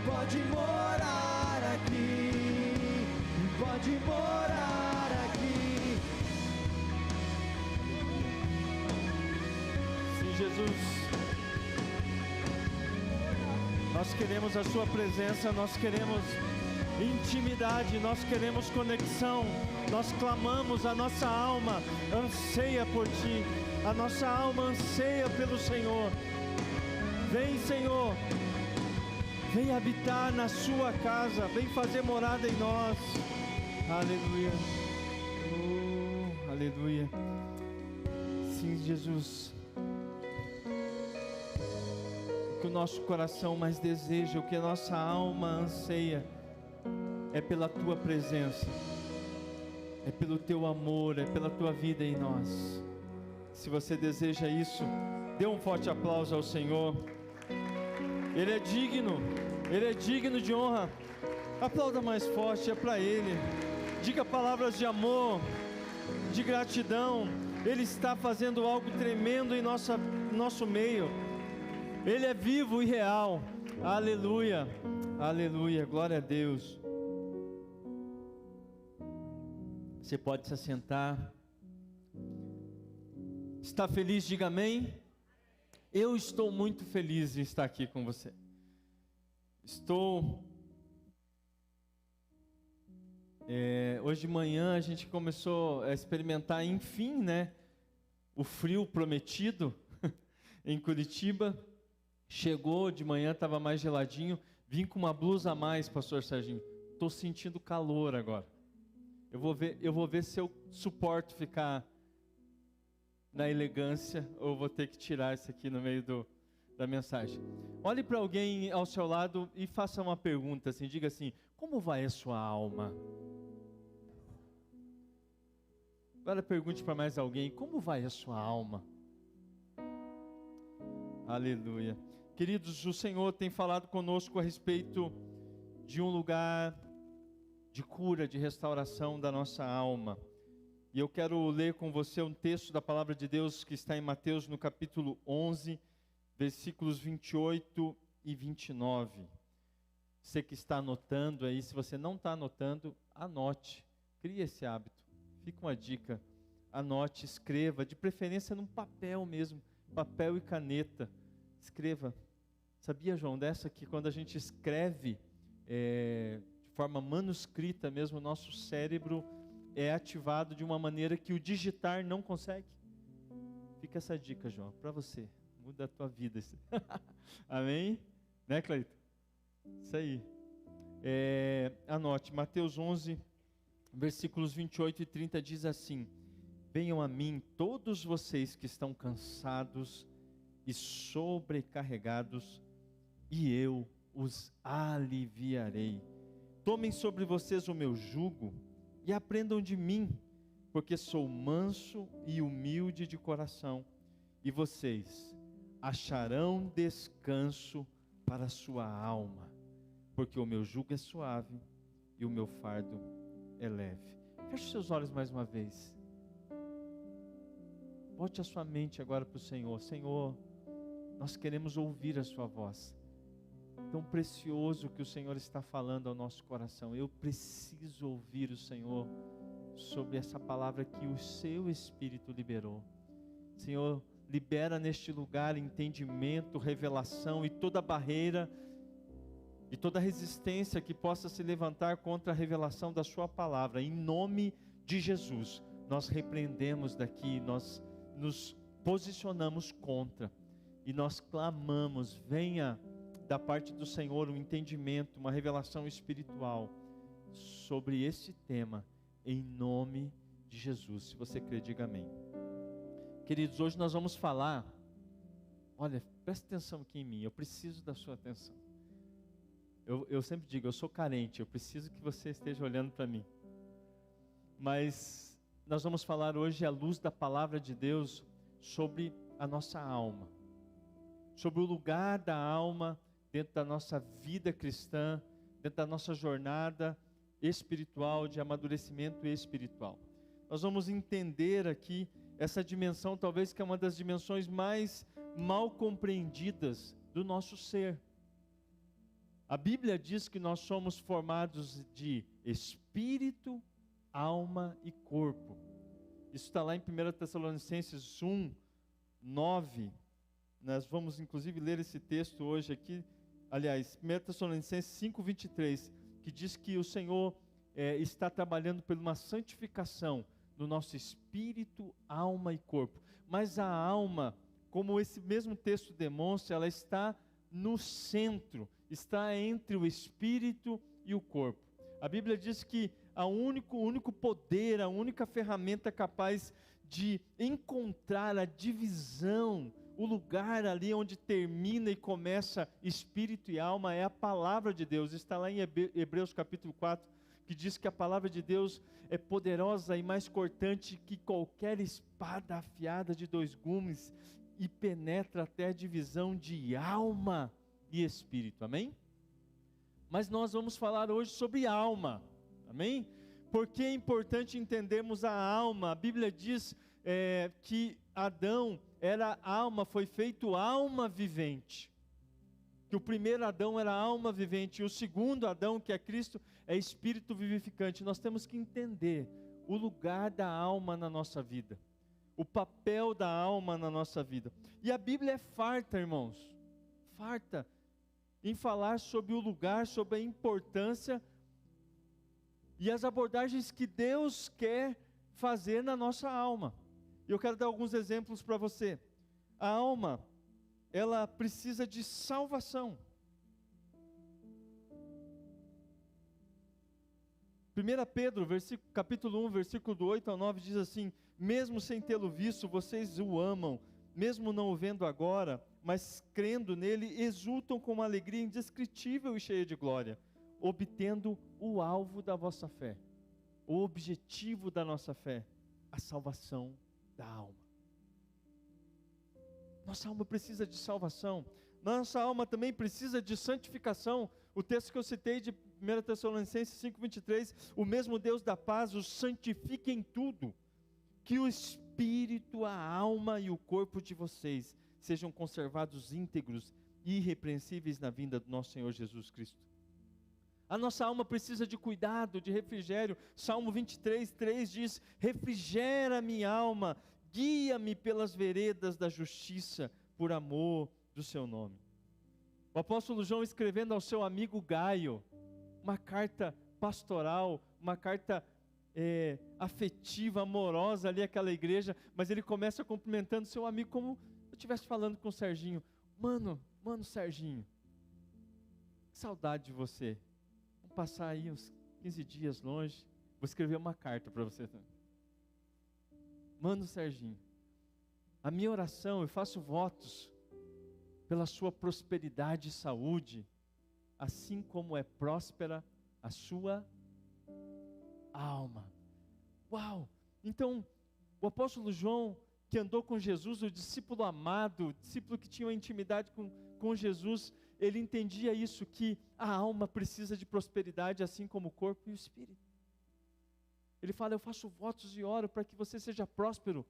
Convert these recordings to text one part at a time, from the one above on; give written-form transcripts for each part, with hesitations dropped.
pode morar aqui, pode morar aqui. Sim, Jesus, nós queremos a sua presença, nós queremos intimidade, nós queremos conexão, nós clamamos, a nossa alma anseia por Ti, a nossa alma anseia pelo Senhor. Vem, Senhor, vem habitar na sua casa, vem fazer morada em nós. Aleluia, aleluia. Sim, Jesus, o que o nosso coração mais deseja, o que a nossa alma anseia, é pela Tua presença, é pelo Teu amor, é pela Tua vida em nós. Se você deseja isso, dê um forte aplauso ao Senhor. Ele é digno de honra. Aplauda mais forte, é para Ele. Diga palavras de amor, de gratidão. Ele está fazendo algo tremendo em nosso meio. Ele é vivo e real. Aleluia, aleluia, glória a Deus. Você pode se assentar. Está feliz? Diga amém. Eu estou muito feliz em estar aqui com você. Hoje de manhã a gente começou a experimentar, enfim, né, o frio prometido em Curitiba. Chegou de manhã, estava mais geladinho. Vim com uma blusa a mais, pastor Serginho. Estou sentindo calor agora. Eu vou ver se eu suporto ficar na elegância ou vou ter que tirar isso aqui no meio da mensagem. Olhe para alguém ao seu lado e faça uma pergunta assim, diga assim: como vai a sua alma? Agora pergunte para mais alguém: como vai a sua alma? Aleluia. Queridos, o Senhor tem falado conosco a respeito de um lugar de cura, de restauração da nossa alma. E eu quero ler com você um texto da palavra de Deus que está em Mateus no capítulo 11, versículos 28 e 29. Você que está anotando aí, se você não está anotando, anote, crie esse hábito. Fica uma dica, anote, escreva, de preferência num papel mesmo, papel e caneta, escreva. Sabia, João, dessa que quando a gente escreve de forma manuscrita mesmo, o nosso cérebro é ativado de uma maneira que o digitar não consegue? Fica essa dica, João, para você. Muda a tua vida. Amém? Né, Cleito? Isso aí. Anote, Mateus 11, versículos 28 e 30 diz assim: venham a mim todos vocês que estão cansados e sobrecarregados, e eu os aliviarei. Tomem sobre vocês o meu jugo e aprendam de mim, porque sou manso e humilde de coração, e vocês acharão descanso para a sua alma, porque o meu jugo é suave e o meu fardo é leve. Feche seus olhos mais uma vez. Volte a sua mente agora para o Senhor. Senhor, nós queremos ouvir a sua voz. Tão precioso que o Senhor está falando ao nosso coração. Eu preciso ouvir o Senhor sobre essa palavra que o seu Espírito liberou. Senhor, libera neste lugar entendimento, revelação e toda barreira e toda resistência que possa se levantar contra a revelação da sua palavra. Em nome de Jesus, nós repreendemos daqui, nós nos posicionamos contra e nós clamamos: venha da parte do Senhor um entendimento, uma revelação espiritual sobre esse tema, em nome de Jesus. Se você crê, diga amém. Queridos, hoje nós vamos falar, olha, presta atenção aqui em mim, eu preciso da sua atenção. Eu sempre digo, eu sou carente, eu preciso que você esteja olhando para mim. Mas nós vamos falar hoje, à luz da palavra de Deus, sobre a nossa alma, sobre o lugar da alma dentro da nossa vida cristã, dentro da nossa jornada espiritual, de amadurecimento espiritual. Nós vamos entender aqui essa dimensão, talvez que é uma das dimensões mais mal compreendidas do nosso ser. A Bíblia diz que nós somos formados de espírito, alma e corpo. Isso está lá em 1 Tessalonicenses 1, 9. Nós vamos inclusive ler esse texto hoje aqui. Aliás, 1 Tessalonicenses 5, 23, que diz que o Senhor está trabalhando por uma santificação no nosso espírito, alma e corpo. Mas a alma, como esse mesmo texto demonstra, ela está no centro, está entre o espírito e o corpo. A Bíblia diz que o único poder, a única ferramenta capaz de encontrar a divisão, o lugar ali onde termina e começa espírito e alma, é a palavra de Deus. Está lá em Hebreus capítulo 4, que diz que a palavra de Deus é poderosa e mais cortante que qualquer espada afiada de 2 gumes, e penetra até a divisão de alma e espírito, amém? Mas nós vamos falar hoje sobre alma, amém? Porque é importante entendermos a alma. A Bíblia diz que Adão era alma, foi feito alma vivente. Que o primeiro Adão era alma vivente, e o segundo Adão, que é Cristo, é espírito vivificante. Nós temos que entender o lugar da alma na nossa vida, o papel da alma na nossa vida. E a Bíblia é farta, irmãos, farta em falar sobre o lugar, sobre a importância e as abordagens que Deus quer fazer na nossa alma. E eu quero dar alguns exemplos para você. A alma, ela precisa de salvação. 1 Pedro, capítulo 1, versículo do 8 ao 9, diz assim: mesmo sem tê-lo visto, vocês o amam, mesmo não o vendo agora, mas crendo nele, exultam com uma alegria indescritível e cheia de glória, obtendo o alvo da vossa fé, o objetivo da nossa fé, a salvação da alma. Nossa alma precisa de salvação. Nossa alma também precisa de santificação. O texto que eu citei de 1 Tessalonicenses 5:23, o mesmo Deus da paz os santifique em tudo, que o espírito, a alma e o corpo de vocês sejam conservados íntegros e irrepreensíveis na vinda do nosso Senhor Jesus Cristo. A nossa alma precisa de cuidado, de refrigério. Salmo 23:3 diz: refrigera minha alma, guia-me pelas veredas da justiça, por amor do seu nome. O apóstolo João, escrevendo ao seu amigo Gaio, uma carta pastoral, uma carta afetiva, amorosa ali àquela igreja, mas ele começa cumprimentando seu amigo como eu estivesse falando com o Serginho. Mano Serginho, que saudade de você. Vamos passar aí uns 15 dias longe, vou escrever uma carta para você também. Mano Serginho, a minha oração, eu faço votos pela sua prosperidade e saúde, assim como é próspera a sua alma. Uau! Então, o apóstolo João, que andou com Jesus, o discípulo amado, o discípulo que tinha uma intimidade com Jesus, ele entendia isso, que a alma precisa de prosperidade, assim como o corpo e o espírito. Ele fala: eu faço votos e oro para que você seja próspero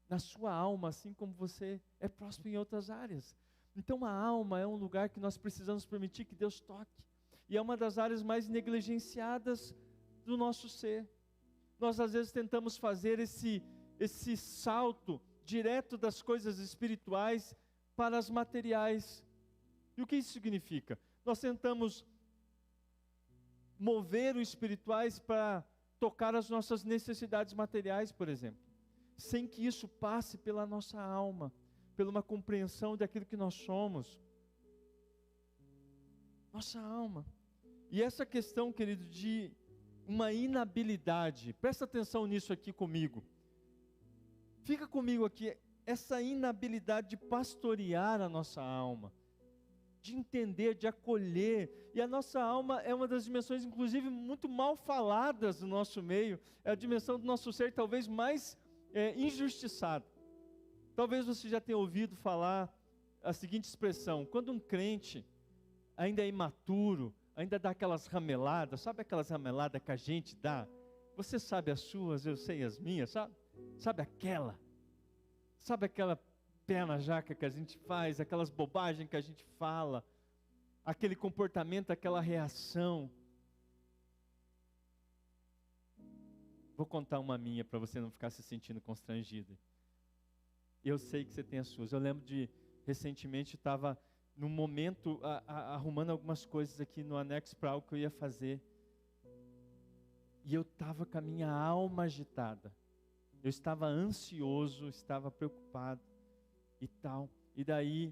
na sua alma, assim como você é próspero em outras áreas. Então a alma é um lugar que nós precisamos permitir que Deus toque, e é uma das áreas mais negligenciadas do nosso ser. Nós às vezes tentamos fazer esse salto direto das coisas espirituais para as materiais. E o que isso significa? Nós tentamos mover os espirituais para tocar as nossas necessidades materiais, por exemplo, sem que isso passe pela nossa alma, pela uma compreensão daquilo que nós somos. Nossa alma. E essa questão, querido, de uma inabilidade, presta atenção nisso aqui comigo. Fica comigo aqui, essa inabilidade de pastorear a nossa alma, de entender, de acolher. E a nossa alma é uma das dimensões, inclusive, muito mal faladas no nosso meio. É a dimensão do nosso ser talvez mais injustiçada. Talvez você já tenha ouvido falar a seguinte expressão: quando um crente ainda é imaturo, ainda dá aquelas rameladas, sabe aquelas rameladas que a gente dá? Você sabe as suas, eu sei as minhas, sabe? Sabe aquela pé na jaca que a gente faz, aquelas bobagens que a gente fala. aquele comportamento, aquela reação. Vou contar uma minha para você não ficar se sentindo constrangido. Eu sei que você tem as suas. Eu lembro de, recentemente, estava num momento arrumando algumas coisas aqui no anexo para algo que eu ia fazer. E eu estava com a minha alma agitada. Eu estava ansioso, estava preocupado e tal. E daí,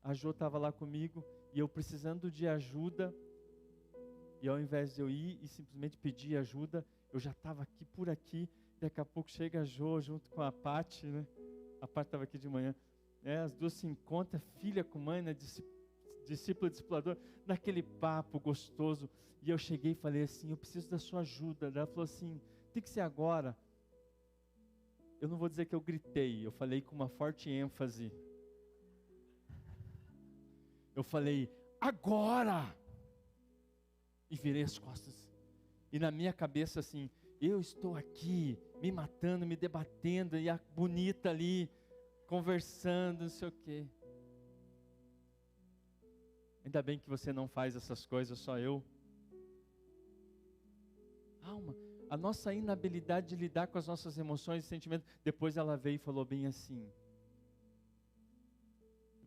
a Jô estava lá comigo e eu precisando de ajuda. E ao invés de eu ir e simplesmente pedir ajuda, eu já estava aqui por aqui. Daqui a pouco chega a Jô junto com a Paty, né? A Paty estava aqui de manhã. As duas se encontram, filha com mãe, né? Discípula, discipulador, naquele papo gostoso. E eu cheguei e falei assim, eu preciso da sua ajuda. Ela falou assim, tem que ser agora. Eu não vou dizer que eu gritei, eu falei com uma forte ênfase. Eu falei, agora! E virei as costas. E na minha cabeça assim, eu estou aqui, me matando, me debatendo, e a bonita ali, conversando, não sei o quê. Ainda bem que você não faz essas coisas, só eu. Alma, a nossa inabilidade de lidar com as nossas emoções e sentimentos. Depois ela veio e falou bem assim.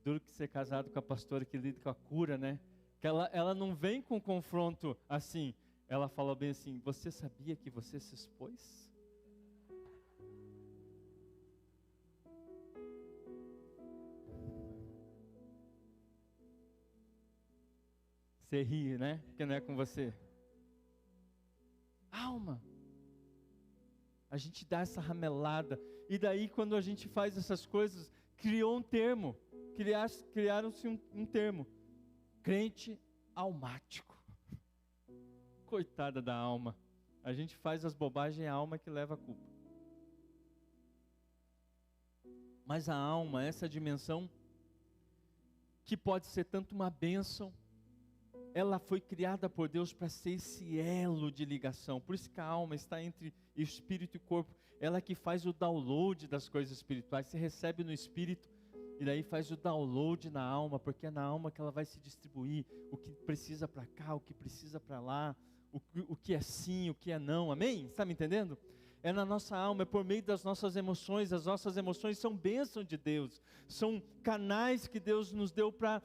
Duro que ser casado com a pastora que lida com a cura, né? Que ela não vem com confronto assim. Ela falou bem assim, você sabia que você se expôs? Você ri, né? Porque não é com você. Alma. A gente dá essa ramelada. E daí quando a gente faz essas coisas, criou um termo. Criaram-se um termo. Crente almático. Coitada da alma. A gente faz as bobagens e a alma que leva a culpa. Mas a alma, essa dimensão, que pode ser tanto uma bênção, ela foi criada por Deus para ser esse elo de ligação. Por isso que a alma está entre espírito e corpo. Ela que faz o download das coisas espirituais. Você recebe no espírito e daí faz o download na alma, porque é na alma que ela vai se distribuir o que precisa para cá, o que precisa para lá, o que é sim, o que é não. Amém? Está me entendendo? É na nossa alma, é por meio das nossas emoções. As nossas emoções são bênção de Deus, são canais que Deus nos deu para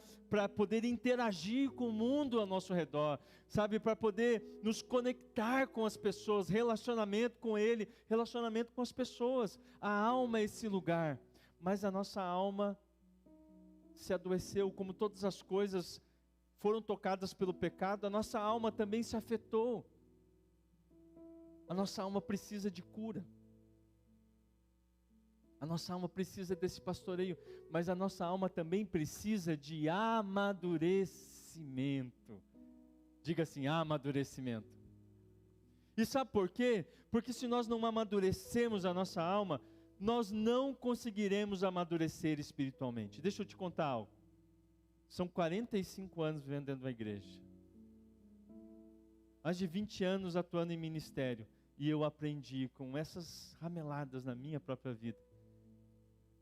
poder interagir com o mundo ao nosso redor, sabe, para poder nos conectar com as pessoas, relacionamento com Ele, relacionamento com as pessoas. A alma é esse lugar, mas a nossa alma se adoeceu, como todas as coisas foram tocadas pelo pecado, a nossa alma também se afetou. A nossa alma precisa de cura. A nossa alma precisa desse pastoreio, mas a nossa alma também precisa de amadurecimento. Diga assim, amadurecimento. E sabe por quê? Porque se nós não amadurecemos a nossa alma, nós não conseguiremos amadurecer espiritualmente. Deixa eu te contar algo. São 45 anos vivendo dentro da igreja. Mais de 20 anos atuando em ministério. E eu aprendi com essas rameladas na minha própria vida.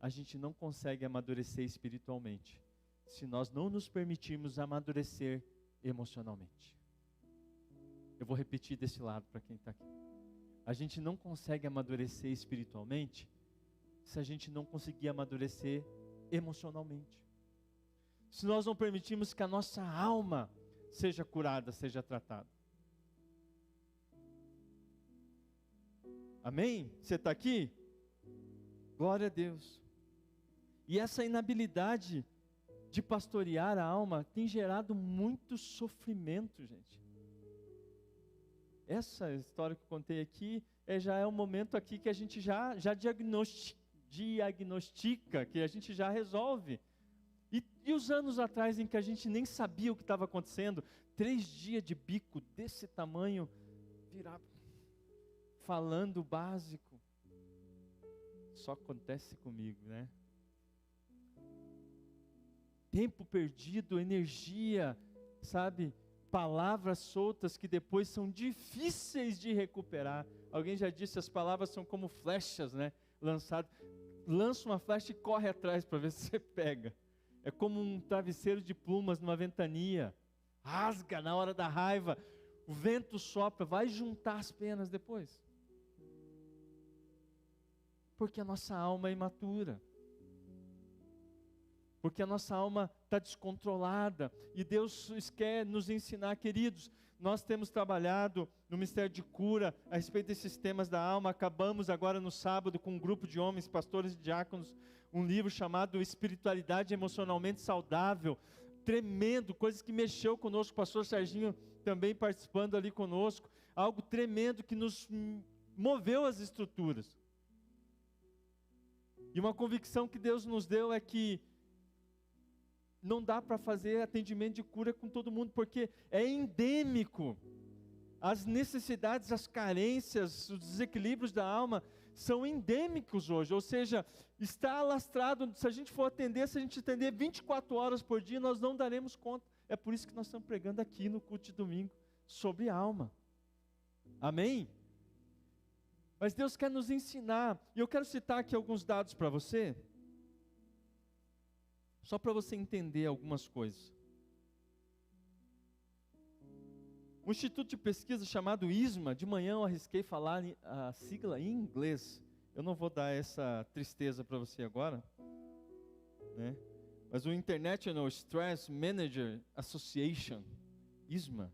A gente não consegue amadurecer espiritualmente se nós não nos permitirmos amadurecer emocionalmente. Eu vou repetir desse lado para quem está aqui. A gente não consegue amadurecer espiritualmente se a gente não conseguir amadurecer emocionalmente. Se nós não permitirmos que a nossa alma seja curada, seja tratada. Amém? Você está aqui? Glória a Deus. E essa inabilidade de pastorear a alma tem gerado muito sofrimento, gente. Essa história que eu contei aqui já é um momento aqui que a gente já diagnostica, que a gente já resolve. E os anos atrás em que a gente nem sabia o que estava acontecendo, 3 dias de bico desse tamanho, virava, falando o básico. Só acontece comigo, né? Tempo perdido, energia, sabe? Palavras soltas que depois são difíceis de recuperar. Alguém já disse, as palavras são como flechas, né? Lança uma flecha e corre atrás para ver se você pega. É como um travesseiro de plumas numa ventania. rasga na hora da raiva, o vento sopra, vai juntar as penas depois. Porque a nossa alma é imatura. Porque a nossa alma está descontrolada. E Deus quer nos ensinar, queridos. Nós temos trabalhado no Ministério de Cura a respeito desses temas da alma. Acabamos agora no sábado com um grupo de homens, pastores e diáconos, um livro chamado Espiritualidade Emocionalmente Saudável. Tremendo, coisas que mexeu conosco. O pastor Serginho também participando ali conosco. Algo tremendo que nos moveu as estruturas. E uma convicção que Deus nos deu é que não dá para fazer atendimento de cura com todo mundo, porque é endêmico. As necessidades, as carências, os desequilíbrios da alma são endêmicos hoje. Ou seja, está alastrado. Se a gente for atender, se a gente atender 24 horas por dia, nós não daremos conta. É por isso que nós estamos pregando aqui no culto de domingo sobre alma. Amém? Mas Deus quer nos ensinar, e eu quero citar aqui alguns dados para você, só para você entender algumas coisas. Um instituto de pesquisa chamado ISMA, de manhã eu arrisquei falar a sigla em inglês, eu não vou dar essa tristeza para você agora, né? Mas o International Stress Manager Association, ISMA,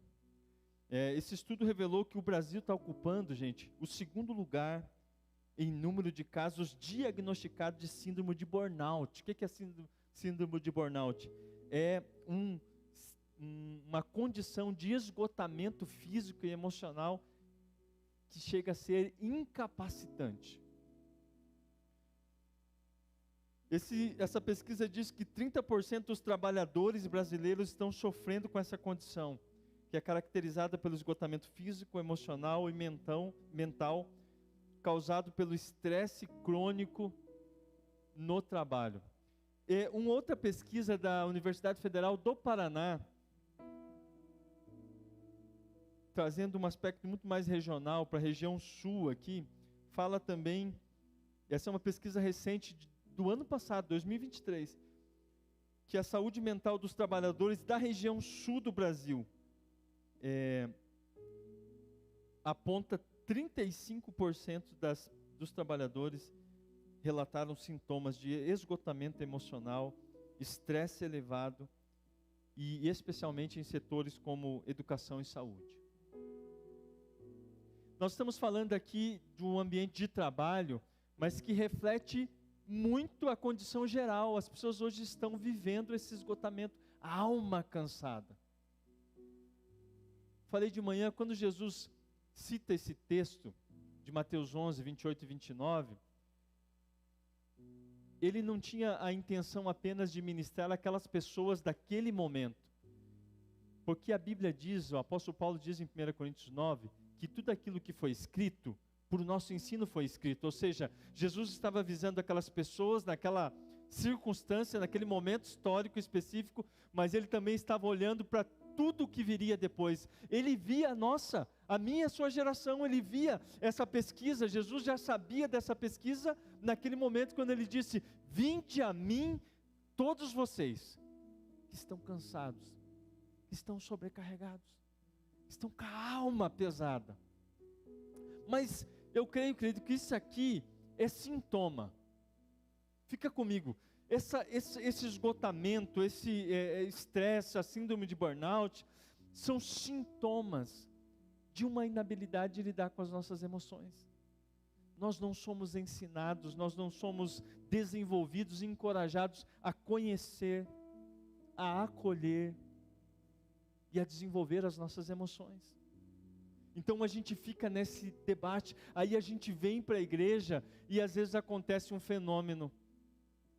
esse estudo revelou que o Brasil está ocupando, gente, o segundo lugar em número de casos diagnosticados de síndrome de burnout. O que é síndrome de burnout? É uma condição de esgotamento físico e emocional que chega a ser incapacitante. Essa pesquisa diz que 30% dos trabalhadores brasileiros estão sofrendo com essa condição, que é caracterizada pelo esgotamento físico, emocional e mental, causado pelo estresse crônico no trabalho. E uma outra pesquisa da Universidade Federal do Paraná, trazendo um aspecto muito mais regional para a região sul aqui, fala também, essa é uma pesquisa recente do ano passado, 2023, que a saúde mental dos trabalhadores da região sul do Brasil aponta 35% dos trabalhadores relataram sintomas de esgotamento emocional, estresse elevado e especialmente em setores como educação e saúde. Nós estamos falando aqui de um ambiente de trabalho, mas que reflete muito a condição geral. As pessoas hoje estão vivendo esse esgotamento, a alma cansada. Falei de manhã, quando Jesus cita esse texto de Mateus 11, 28 e 29, ele não tinha a intenção apenas de ministrar aquelas pessoas daquele momento. Porque a Bíblia diz, o apóstolo Paulo diz em 1 Coríntios 9, que tudo aquilo que foi escrito, por nosso ensino foi escrito. Ou seja, Jesus estava avisando aquelas pessoas naquela circunstância, naquele momento histórico específico, mas ele também estava olhando para tudo o que viria depois. Ele via a minha e a sua geração, ele via essa pesquisa. Jesus já sabia dessa pesquisa naquele momento quando ele disse: vinde a mim todos vocês que estão cansados, que estão sobrecarregados, estão com a alma pesada. Mas eu creio, querido, que isso aqui é sintoma. Fica comigo. Esse esgotamento, esse estresse, a síndrome de burnout, são sintomas de uma inabilidade de lidar com as nossas emoções. Nós não somos ensinados, nós não somos desenvolvidos e encorajados a conhecer, a acolher e a desenvolver as nossas emoções. Então a gente fica nesse debate, aí a gente vem para a igreja e às vezes acontece um fenômeno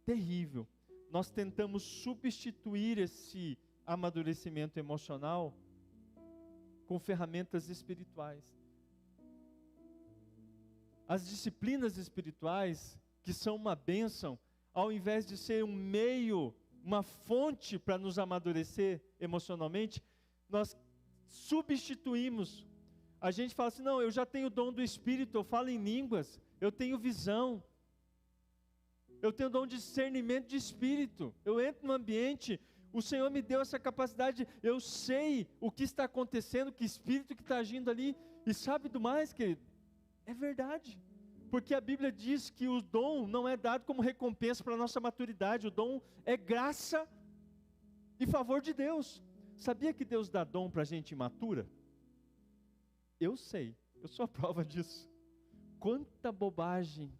terrível. Nós tentamos substituir esse amadurecimento emocional com ferramentas espirituais. As disciplinas espirituais, que são uma bênção, ao invés de ser um meio, uma fonte para nos amadurecer emocionalmente, nós substituímos. A gente fala assim: não, eu já tenho o dom do Espírito, eu falo em línguas, eu tenho visão, eu tenho o dom de discernimento de espírito. Eu entro no ambiente, O Senhor me deu essa capacidade, eu sei o que está acontecendo, que espírito que está agindo ali, e sabe do mais, querido? É verdade, porque a Bíblia diz que o dom não é dado como recompensa para a nossa maturidade, o dom é graça e favor de Deus. Sabia que Deus dá dom para gente imatura? Eu sei, eu sou a prova disso. Quanta bobagem,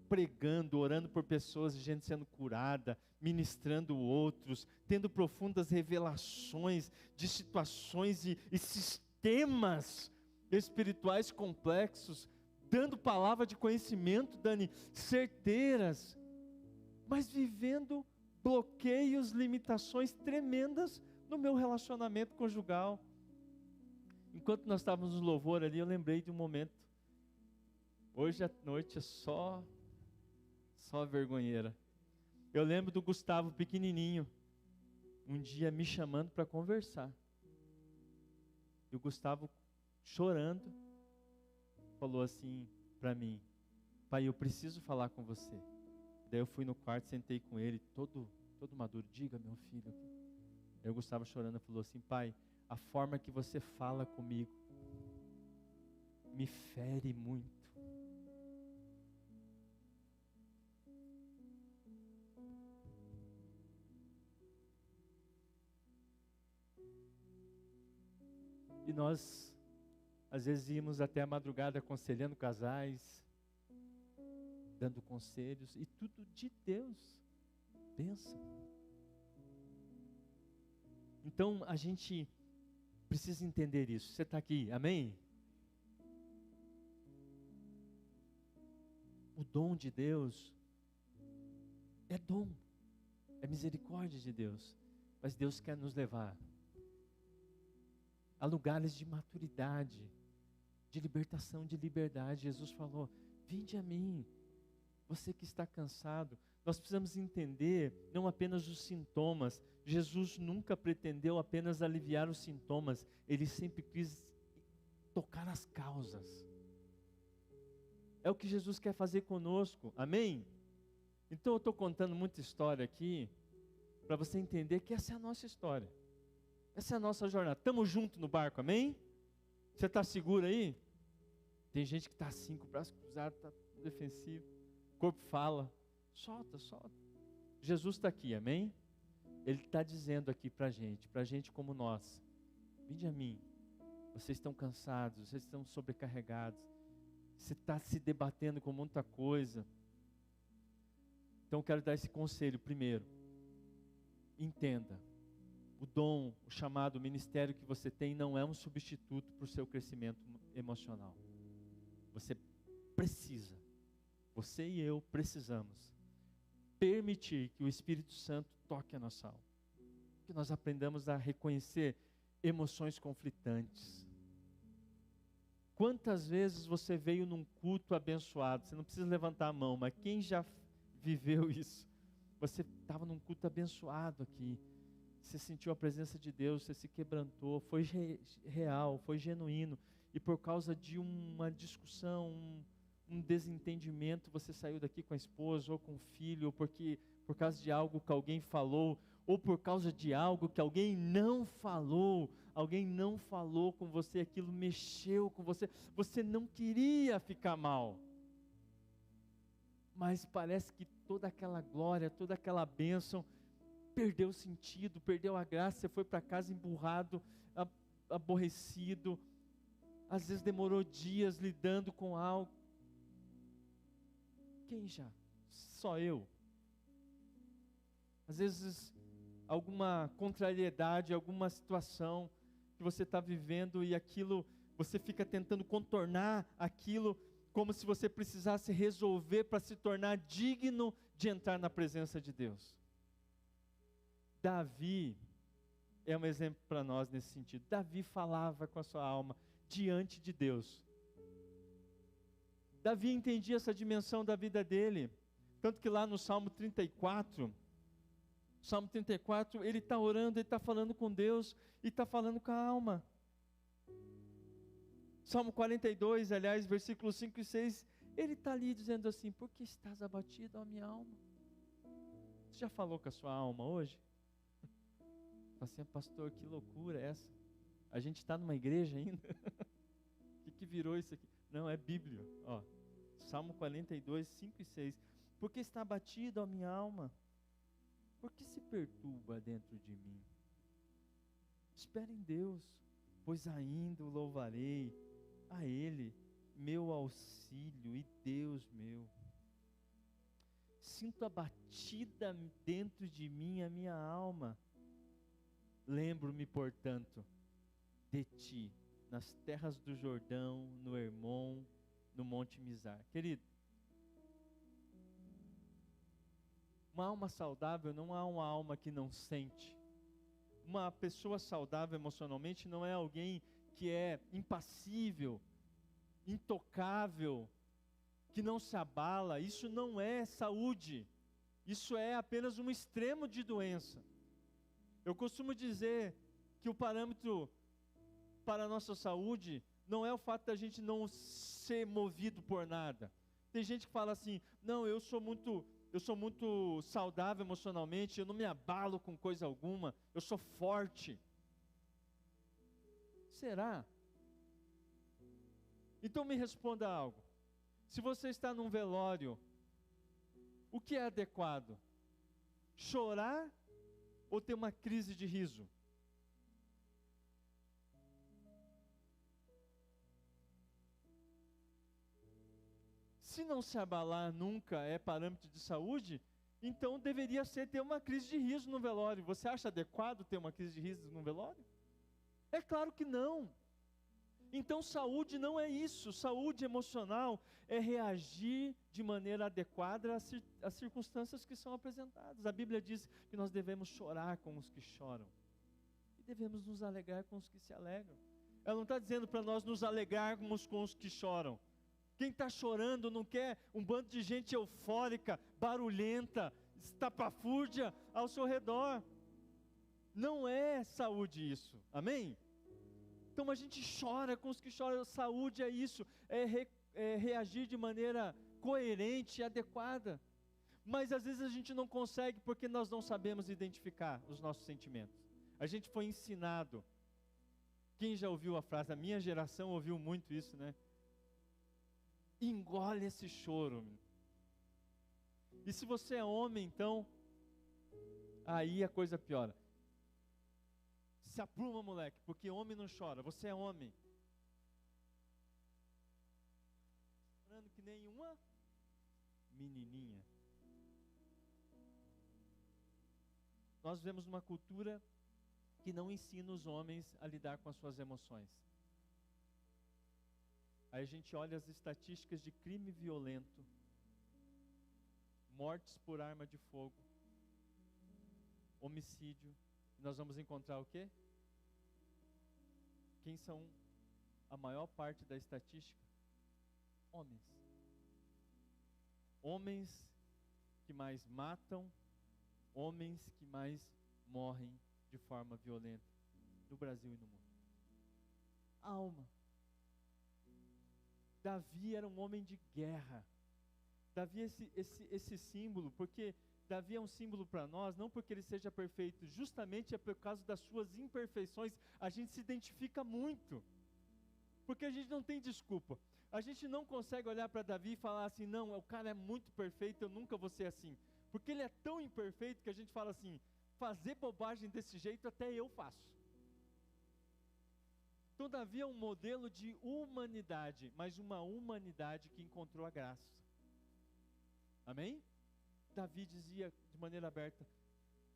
pregando, orando por pessoas, e gente sendo curada, ministrando outros, tendo profundas revelações de situações e sistemas espirituais complexos, dando palavra de conhecimento, Dani, certeiras, mas vivendo bloqueios, limitações tremendas no meu relacionamento conjugal. Enquanto nós estávamos no louvor ali, eu lembrei de um momento. Hoje à noite é só vergonheira. Eu lembro do Gustavo pequenininho, um dia me chamando para conversar. E o Gustavo, chorando, falou assim para mim: pai, eu preciso falar com você. Daí eu fui no quarto, sentei com ele, todo maduro. Diga, meu filho. Aí o Gustavo, chorando, falou assim: pai, a forma que você fala comigo me fere muito. E nós, às vezes, íamos até a madrugada aconselhando casais, dando conselhos, e tudo de Deus. Bênção. Então, a gente precisa entender isso. Você está aqui, amém? O dom de Deus é dom, é misericórdia de Deus, mas Deus quer nos levar a lugares de maturidade, de libertação, de liberdade. Jesus falou: vinde a mim, você que está cansado. Nós precisamos entender não apenas os sintomas. Jesus nunca pretendeu apenas aliviar os sintomas, Ele sempre quis tocar as causas. É o que Jesus quer fazer conosco, amém? Então eu estou contando muita história aqui, para você entender que essa é a nossa história. Essa é a nossa jornada. Estamos juntos no barco, amém? Você está seguro aí? Tem gente que está assim, com o braço cruzado, está defensivo. O corpo fala, solta. Jesus está aqui, amém? Ele está dizendo aqui para gente como nós: vinde a mim, vocês estão cansados, vocês estão sobrecarregados, você está se debatendo com muita coisa. Então eu quero dar esse conselho. Primeiro, entenda, o dom, o chamado, o ministério que você tem não é um substituto para o seu crescimento emocional. Você precisa, você e eu precisamos permitir que o Espírito Santo toque a nossa alma, que nós aprendamos a reconhecer emoções conflitantes. Quantas vezes você veio num culto abençoado? Você não precisa levantar a mão, mas quem já viveu isso? Você estava num culto abençoado aqui, você sentiu a presença de Deus, você se quebrantou, foi real, foi genuíno, e por causa de uma discussão, um desentendimento, você saiu daqui com a esposa, ou com o filho, ou por causa de algo que alguém falou, ou por causa de algo que alguém não falou com você, aquilo mexeu com você, você não queria ficar mal, mas parece que toda aquela glória, toda aquela bênção, perdeu o sentido, perdeu a graça, você foi para casa emburrado, aborrecido, às vezes demorou dias lidando com algo. Quem já? Só eu. Às vezes alguma contrariedade, alguma situação que você está vivendo e aquilo, você fica tentando contornar aquilo como se você precisasse resolver para se tornar digno de entrar na presença de Deus. Davi é um exemplo para nós nesse sentido. Davi falava com a sua alma diante de Deus. Davi entendia essa dimensão da vida dele, tanto que lá no Salmo 34, ele está orando, ele está falando com Deus, e está falando com a alma. Salmo 42, aliás, versículos 5 e 6, ele está ali dizendo assim: por que estás abatido, ó minha alma? Você já falou com a sua alma hoje? Fala assim, pastor, que loucura é essa? A gente está numa igreja ainda? O que virou isso aqui? Não, é Bíblia. Ó, Salmo 42, 5 e 6. Porque está abatida a minha alma? Por que se perturba dentro de mim? Espere em Deus, pois ainda o louvarei, a Ele, meu auxílio e Deus meu. Sinto abatida dentro de mim a minha alma. Lembro-me, portanto, de ti, nas terras do Jordão, no Hermon, no Monte Mizar. Querido, uma alma saudável não é uma alma que não sente. Uma pessoa saudável emocionalmente não é alguém que é impassível, intocável, que não se abala. Isso não é saúde. Isso é apenas um extremo de doença. Eu costumo dizer que o parâmetro para a nossa saúde não é o fato da gente não ser movido por nada. Tem gente que fala assim, não, eu sou muito saudável emocionalmente, eu não me abalo com coisa alguma, eu sou forte. Será? Então me responda algo. Se você está num velório, o que é adequado? Chorar ou ter uma crise de riso? Se não se abalar nunca é parâmetro de saúde, então deveria ser ter uma crise de riso no velório. Você acha adequado ter uma crise de riso no velório? É claro que não. Então saúde não é isso. Saúde emocional é reagir de maneira adequada às circunstâncias que são apresentadas. A Bíblia diz que nós devemos chorar com os que choram e devemos nos alegrar com os que se alegram. Ela não está dizendo para nós nos alegrarmos com os que choram. Quem está chorando não quer um bando de gente eufórica, barulhenta, estapafúrdia ao seu redor. Não é saúde isso, amém? Então a gente chora com os que choram. Saúde é isso, é reagir de maneira coerente e adequada. Mas às vezes a gente não consegue porque nós não sabemos identificar os nossos sentimentos. A gente foi ensinado. Quem já ouviu a frase, a minha geração ouviu muito isso, né? Engole esse choro. E se você é homem, então, aí a coisa piora. Se apruma, moleque, porque homem não chora. Você é homem. Chorando que nem uma menininha. Nós vivemos numa cultura que não ensina os homens a lidar com as suas emoções. Aí a gente olha as estatísticas de crime violento, mortes por arma de fogo, homicídio. E nós vamos encontrar o quê? Quem são a maior parte da estatística? Homens. Homens que mais matam, homens que mais morrem de forma violenta no Brasil e no mundo. Alma. Davi era um homem de guerra. Davi esse símbolo, porque Davi é um símbolo para nós, não porque ele seja perfeito, justamente é por causa das suas imperfeições, a gente se identifica muito, porque a gente não tem desculpa. A gente não consegue olhar para Davi e falar assim, não, o cara é muito perfeito, eu nunca vou ser assim, porque ele é tão imperfeito que a gente fala assim, fazer bobagem desse jeito até eu faço. Então Davi é um modelo de humanidade, mas uma humanidade que encontrou a graça. Amém? Davi dizia de maneira aberta,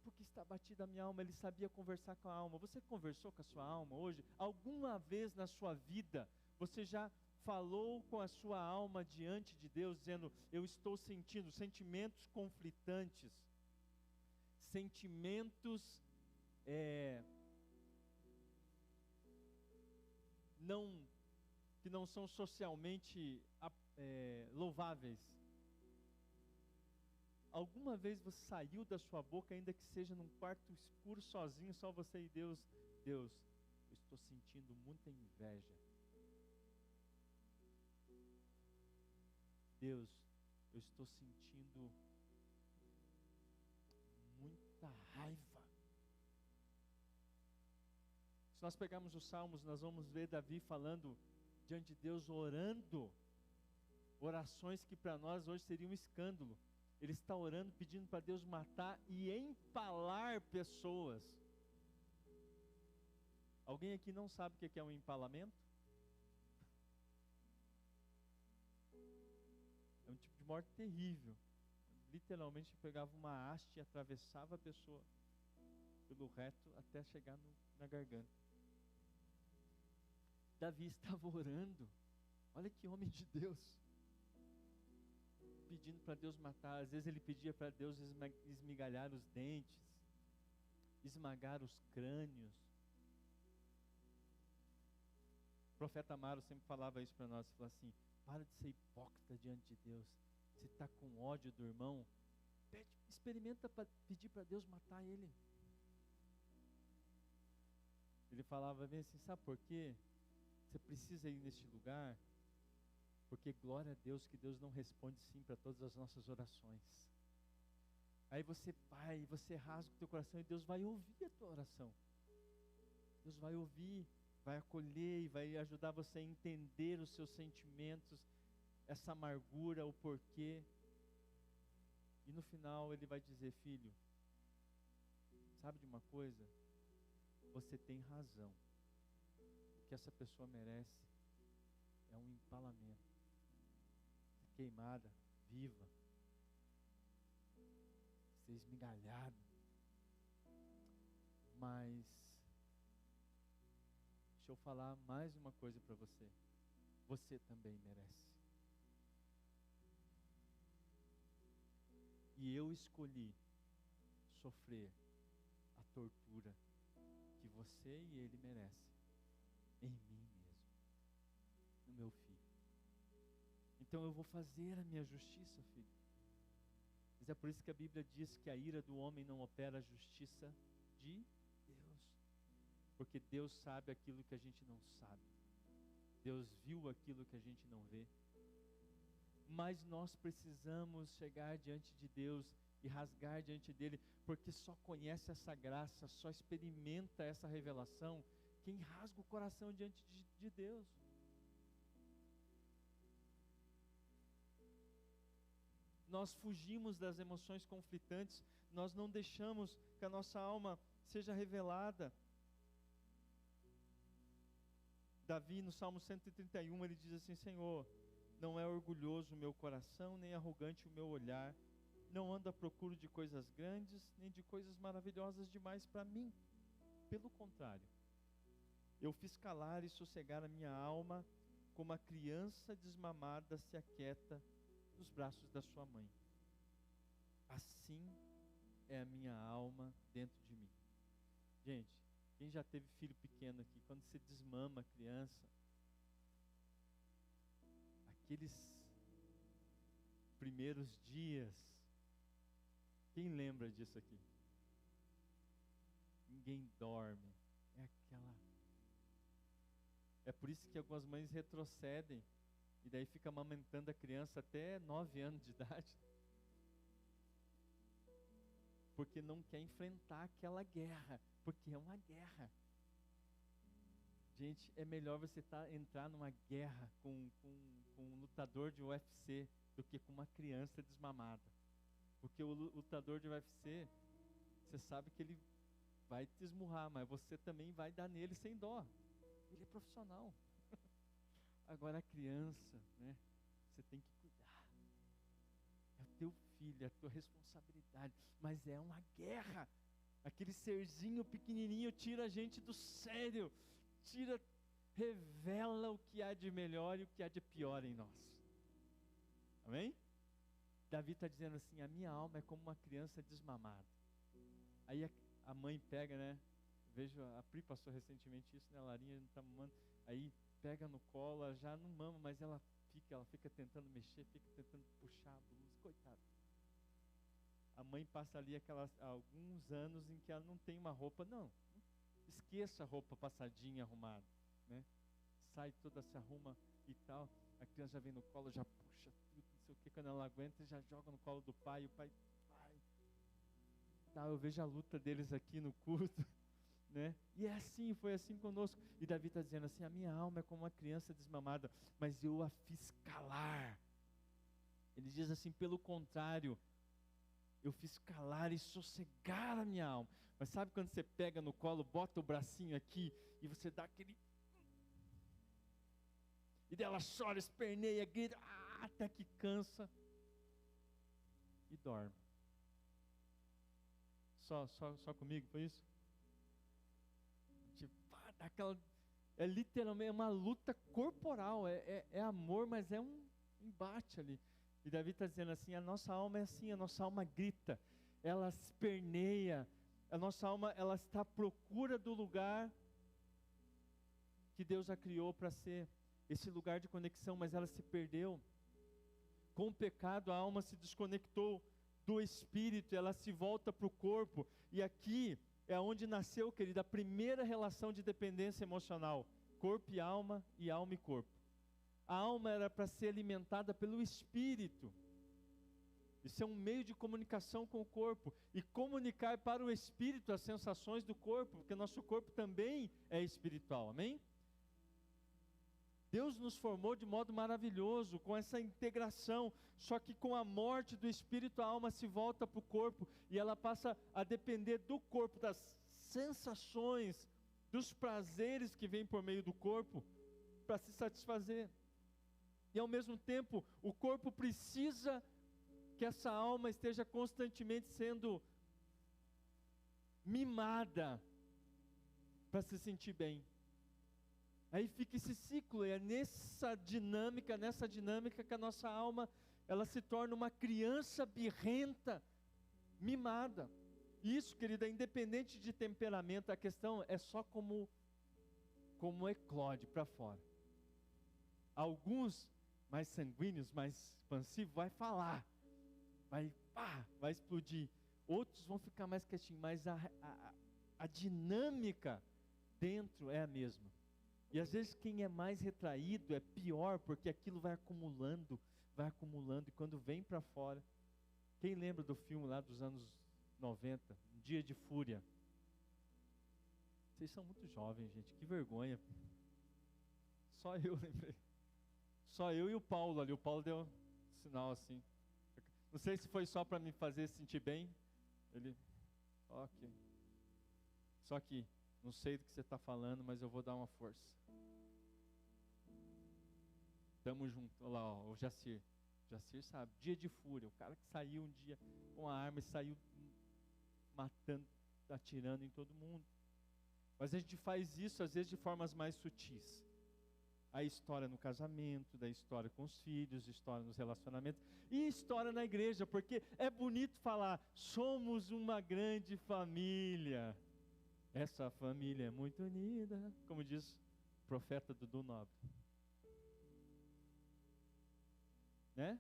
porque está batida a minha alma. Ele sabia conversar com a alma. Você conversou com a sua alma hoje? Alguma vez na sua vida, você já falou com a sua alma diante de Deus, dizendo, eu estou sentindo sentimentos conflitantes, sentimentos que não são socialmente louváveis. Alguma vez você saiu da sua boca, ainda que seja num quarto escuro, sozinho, só você e Deus, Deus, eu estou sentindo muita inveja. Deus, eu estou sentindo muita raiva. Se nós pegarmos os Salmos, nós vamos ver Davi falando diante de Deus, orando, orações que para nós hoje seria um escândalo. Ele está orando, pedindo para Deus matar e empalar pessoas. Alguém aqui não sabe o que é um empalamento? É um tipo de morte terrível. Literalmente pegava uma haste e atravessava a pessoa pelo reto até chegar na garganta. Davi estava orando. Olha que homem de Deus. Pedindo para Deus matar. Às vezes ele pedia para Deus esmigalhar os dentes, esmagar os crânios. O profeta Amaro sempre falava isso para nós. Ele falava assim: para de ser hipócrita diante de Deus. Se está com ódio do irmão, experimenta pedir para Deus matar ele. Ele falava bem assim: sabe por quê? Você precisa ir neste lugar, porque glória a Deus que Deus não responde sim para todas as nossas orações. Aí você vai, você rasga o teu coração e Deus vai ouvir a tua oração. Deus vai ouvir, vai acolher e vai ajudar você a entender os seus sentimentos, essa amargura, o porquê. E no final ele vai dizer: filho, sabe de uma coisa? Você tem razão. O que essa pessoa merece é um empalamento, ser queimada, viva, ser esmigalhada. Mas deixa eu falar mais uma coisa para você. Você também merece. E eu escolhi sofrer a tortura que você e ele merecem em mim mesmo, no meu filho. Então eu vou fazer a minha justiça, filho. Mas é por isso que a Bíblia diz que a ira do homem não opera a justiça de Deus. Porque Deus sabe aquilo que a gente não sabe. Deus viu aquilo que a gente não vê. Mas nós precisamos chegar diante de Deus e rasgar diante dele, porque só conhece essa graça, só experimenta essa revelação quem rasga o coração diante de Deus. Nós fugimos das emoções conflitantes, nós não deixamos que a nossa alma seja revelada. Davi, no Salmo 131, ele diz assim: Senhor, não é orgulhoso o meu coração, nem arrogante o meu olhar, não ando à procura de coisas grandes, nem de coisas maravilhosas demais para mim. Pelo contrário, eu fiz calar e sossegar a minha alma, como a criança desmamada se aquieta nos braços da sua mãe. Assim é a minha alma dentro de mim. Gente, quem já teve filho pequeno aqui, quando você desmama a criança, aqueles primeiros dias, quem lembra disso aqui? Ninguém dorme. É por isso que algumas mães retrocedem e daí fica amamentando a criança até 9 anos de idade, porque não quer enfrentar aquela guerra, porque é uma guerra. Gente, é melhor você entrar numa guerra com um lutador de UFC do que com uma criança desmamada. Porque o lutador de UFC, você sabe que ele vai te esmurrar, mas você também vai dar nele sem dó. Ele é profissional. Agora a criança, né? Você tem que cuidar. É o teu filho, é a tua responsabilidade. Mas é uma guerra. Aquele serzinho pequenininho tira a gente do sério. Revela o que há de melhor e o que há de pior em nós. Amém? Davi está dizendo assim: a minha alma é como uma criança desmamada. Aí a mãe pega, né? Vejo, a Pri passou recentemente isso, né? A Larinha não está mamando. Aí pega no colo, ela já não mama, mas ela fica tentando mexer, fica tentando puxar a blusa. Coitada. A mãe passa ali alguns anos em que ela não tem uma roupa. Não, esqueça a roupa passadinha, arrumada, né? Sai toda, se arruma e tal. A criança já vem no colo, já puxa tudo, não sei o que. Quando ela aguenta, já joga no colo do pai. E o pai vai. tal, eu vejo a luta deles aqui no culto, né? E é assim, foi assim conosco. E Davi está dizendo assim: a minha alma é como uma criança desmamada, mas eu a fiz calar. Ele diz assim: pelo contrário, eu fiz calar e sossegar a minha alma. Mas sabe quando você pega no colo, bota o bracinho aqui e você dá aquele... E dela chora, esperneia, grita, até que cansa e dorme. Só comigo foi isso? Tipo, dá aquela... É literalmente uma luta corporal, é amor, mas é um embate ali. E Davi está dizendo assim: a nossa alma é assim, a nossa alma grita, ela esperneia, a nossa alma, ela está à procura do lugar que Deus a criou para ser esse lugar de conexão, mas ela se perdeu. Com o pecado, a alma se desconectou do espírito, ela se volta para o corpo, e aqui é onde nasceu, querida, a primeira relação de dependência emocional: corpo e alma e corpo. A alma era para ser alimentada pelo espírito. Isso é um meio de comunicação com o corpo, e comunicar para o espírito as sensações do corpo, porque nosso corpo também é espiritual, amém? Deus nos formou de modo maravilhoso, com essa integração, só que com a morte do espírito, a alma se volta para o corpo, e ela passa a depender do corpo, das sensações, dos prazeres que vêm por meio do corpo, para se satisfazer. E ao mesmo tempo, o corpo precisa que essa alma esteja constantemente sendo mimada, para se sentir bem. Aí fica esse ciclo, é nessa dinâmica que a nossa alma, ela se torna uma criança birrenta, mimada. Isso, querida, independente de temperamento, a questão é só como eclode para fora. Alguns mais sanguíneos, mais expansivos, vai falar, vai explodir. Outros vão ficar mais quietinhos, mas a dinâmica dentro é a mesma. E às vezes quem é mais retraído é pior, porque aquilo vai acumulando, e quando vem para fora... Quem lembra do filme lá dos anos 90, Um Dia de Fúria? Vocês são muito jovens, gente, que vergonha. Só eu lembrei. Só eu e o Paulo ali. O Paulo deu sinal assim. Não sei se foi só para me fazer sentir bem. Ele, ok. Só que não sei do que você está falando, mas eu vou dar uma força. Tamo junto. Olha lá, ó, o Jacir. Jacir sabe. Dia de Fúria. O cara que saiu um dia com a arma e saiu matando, atirando em todo mundo. Mas a gente faz isso às vezes de formas mais sutis. A história no casamento, da história com os filhos, história nos relacionamentos e história na igreja, porque é bonito falar: somos uma grande família. Essa família é muito unida, como diz o profeta Dudu Nobre. Né?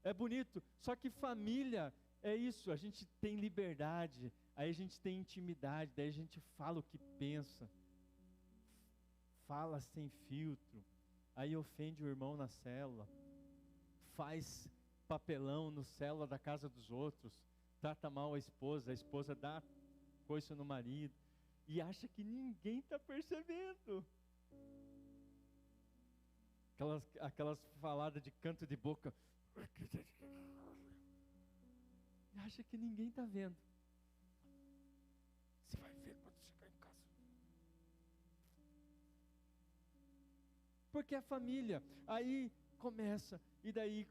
É bonito, só que família é isso, a gente tem liberdade, aí a gente tem intimidade, daí a gente fala o que pensa, fala sem filtro, aí ofende o irmão na célula, faz papelão no célula da casa dos outros, trata mal a esposa dá coisa no marido, e acha que ninguém está percebendo. Aquelas faladas de canto de boca, e acha que ninguém está vendo. Você vai ver quando chegar em casa. Porque a família, aí começa, e daí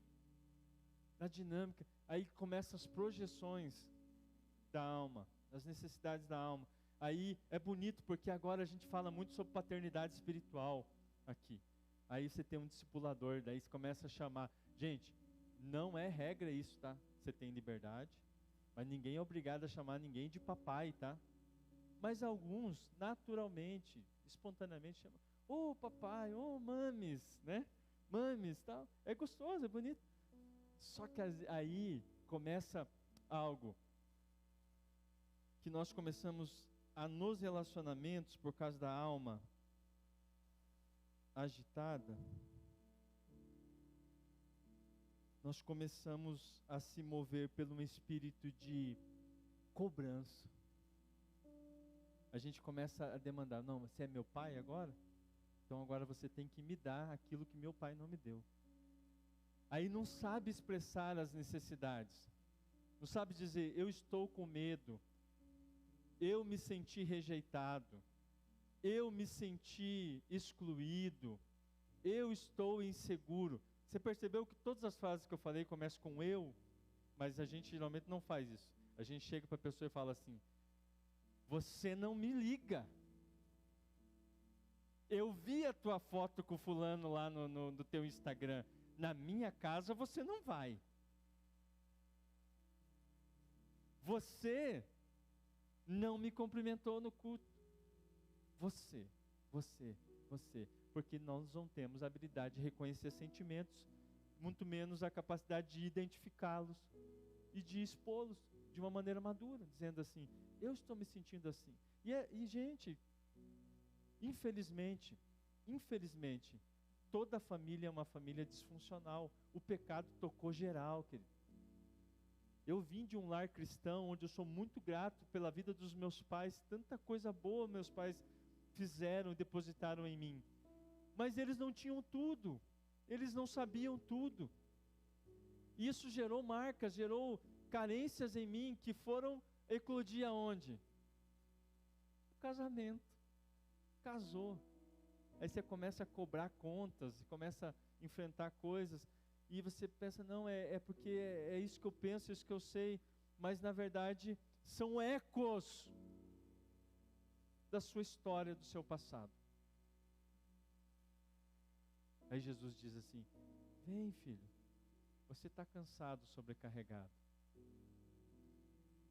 na dinâmica, aí começam as projeções da alma, as necessidades da alma. Aí é bonito porque agora a gente fala muito sobre paternidade espiritual aqui. Aí você tem um discipulador, daí você começa a chamar. Gente, não é regra isso, tá? Você tem liberdade, mas ninguém é obrigado a chamar ninguém de papai, tá? Mas alguns, naturalmente, espontaneamente chamam: ô papai, ô mames, né? Mames, tal. É gostoso, é bonito. Só que aí começa algo que nós começamos a nos relacionamentos, por causa da alma agitada, nós começamos a se mover pelo espírito de cobrança. A gente começa a demandar, não, você é meu pai agora? Então agora você tem que me dar aquilo que meu pai não me deu. Aí não sabe expressar as necessidades. Não sabe dizer, eu estou com medo. Eu me senti rejeitado. Eu me senti excluído. Eu estou inseguro. Você percebeu que todas as frases que eu falei começam com eu? Mas a gente geralmente não faz isso. A gente chega para a pessoa e fala assim, você não me liga. Eu vi a tua foto com o fulano lá no teu Instagram. Na minha casa você não vai. Você não me cumprimentou no culto. Você. Porque nós não temos a habilidade de reconhecer sentimentos, muito menos a capacidade de identificá-los e de expô-los de uma maneira madura, dizendo assim, eu estou me sentindo assim. E gente, infelizmente, toda família é uma família disfuncional. O pecado tocou geral, querido. Eu vim de um lar cristão, onde eu sou muito grato pela vida dos meus pais, tanta coisa boa meus pais fizeram e depositaram em mim. Mas eles não tinham tudo, eles não sabiam tudo. Isso gerou marcas, gerou carências em mim, que foram eclodir aonde? No casamento. Casou. Aí você começa a cobrar contas, começa a enfrentar coisas, e você pensa, não, é porque é isso que eu penso, é isso que eu sei, mas na verdade são ecos da sua história, do seu passado. Aí Jesus diz assim, vem filho, você está cansado, sobrecarregado.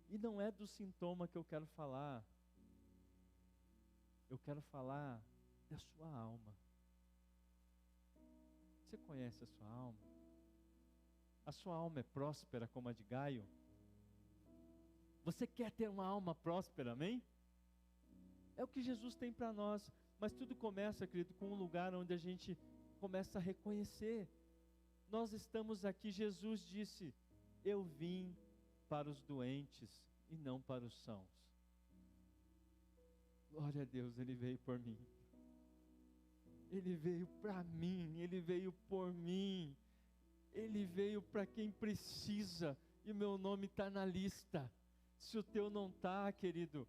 E não é do sintoma que eu quero falar, eu quero falar da sua alma. Você conhece a sua alma? A sua alma é próspera como a de Gaio? Você quer ter uma alma próspera, amém? É o que Jesus tem para nós. Mas tudo começa, querido, com um lugar onde a gente começa a reconhecer. Nós estamos aqui, Jesus disse, eu vim para os doentes e não para os sãos. Glória a Deus, Ele veio por mim. Ele veio para mim, Ele veio por mim. Ele veio para quem precisa, e o meu nome está na lista. Se o teu não está, querido,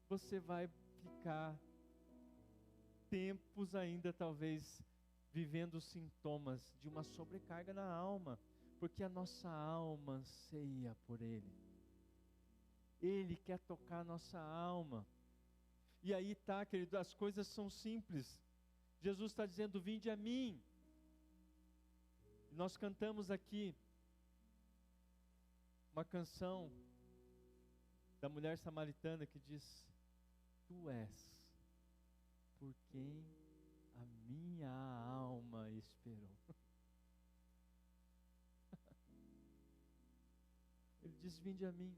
você vai ficar tempos ainda, talvez, vivendo os sintomas de uma sobrecarga na alma, porque a nossa alma anseia por Ele. Ele quer tocar a nossa alma. E aí tá, querido, as coisas são simples. Jesus está dizendo, vinde a mim. Nós cantamos aqui uma canção da mulher samaritana que diz, tu és por quem a minha alma esperou. Ele diz, vinde a mim.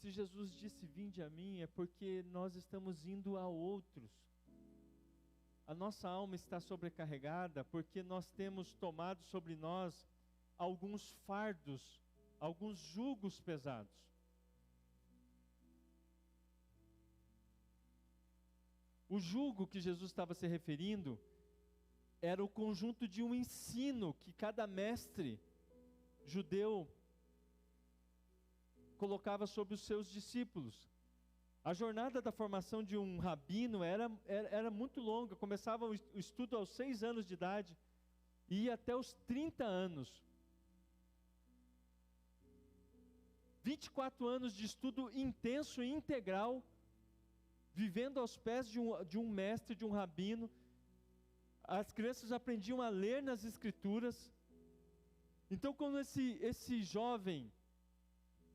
Se Jesus disse, vinde a mim, é porque nós estamos indo a outros. A nossa alma está sobrecarregada porque nós temos tomado sobre nós alguns fardos, alguns jugos pesados. O jugo que Jesus estava se referindo era o conjunto de um ensino que cada mestre judeu colocava sobre os seus discípulos. A jornada da formação de um rabino era muito longa. Começava o estudo aos 6 anos de idade e ia até os 30 anos. 24 anos de estudo intenso e integral, vivendo aos pés de um mestre, de um rabino. As crianças aprendiam a ler nas escrituras. Então, quando esse jovem,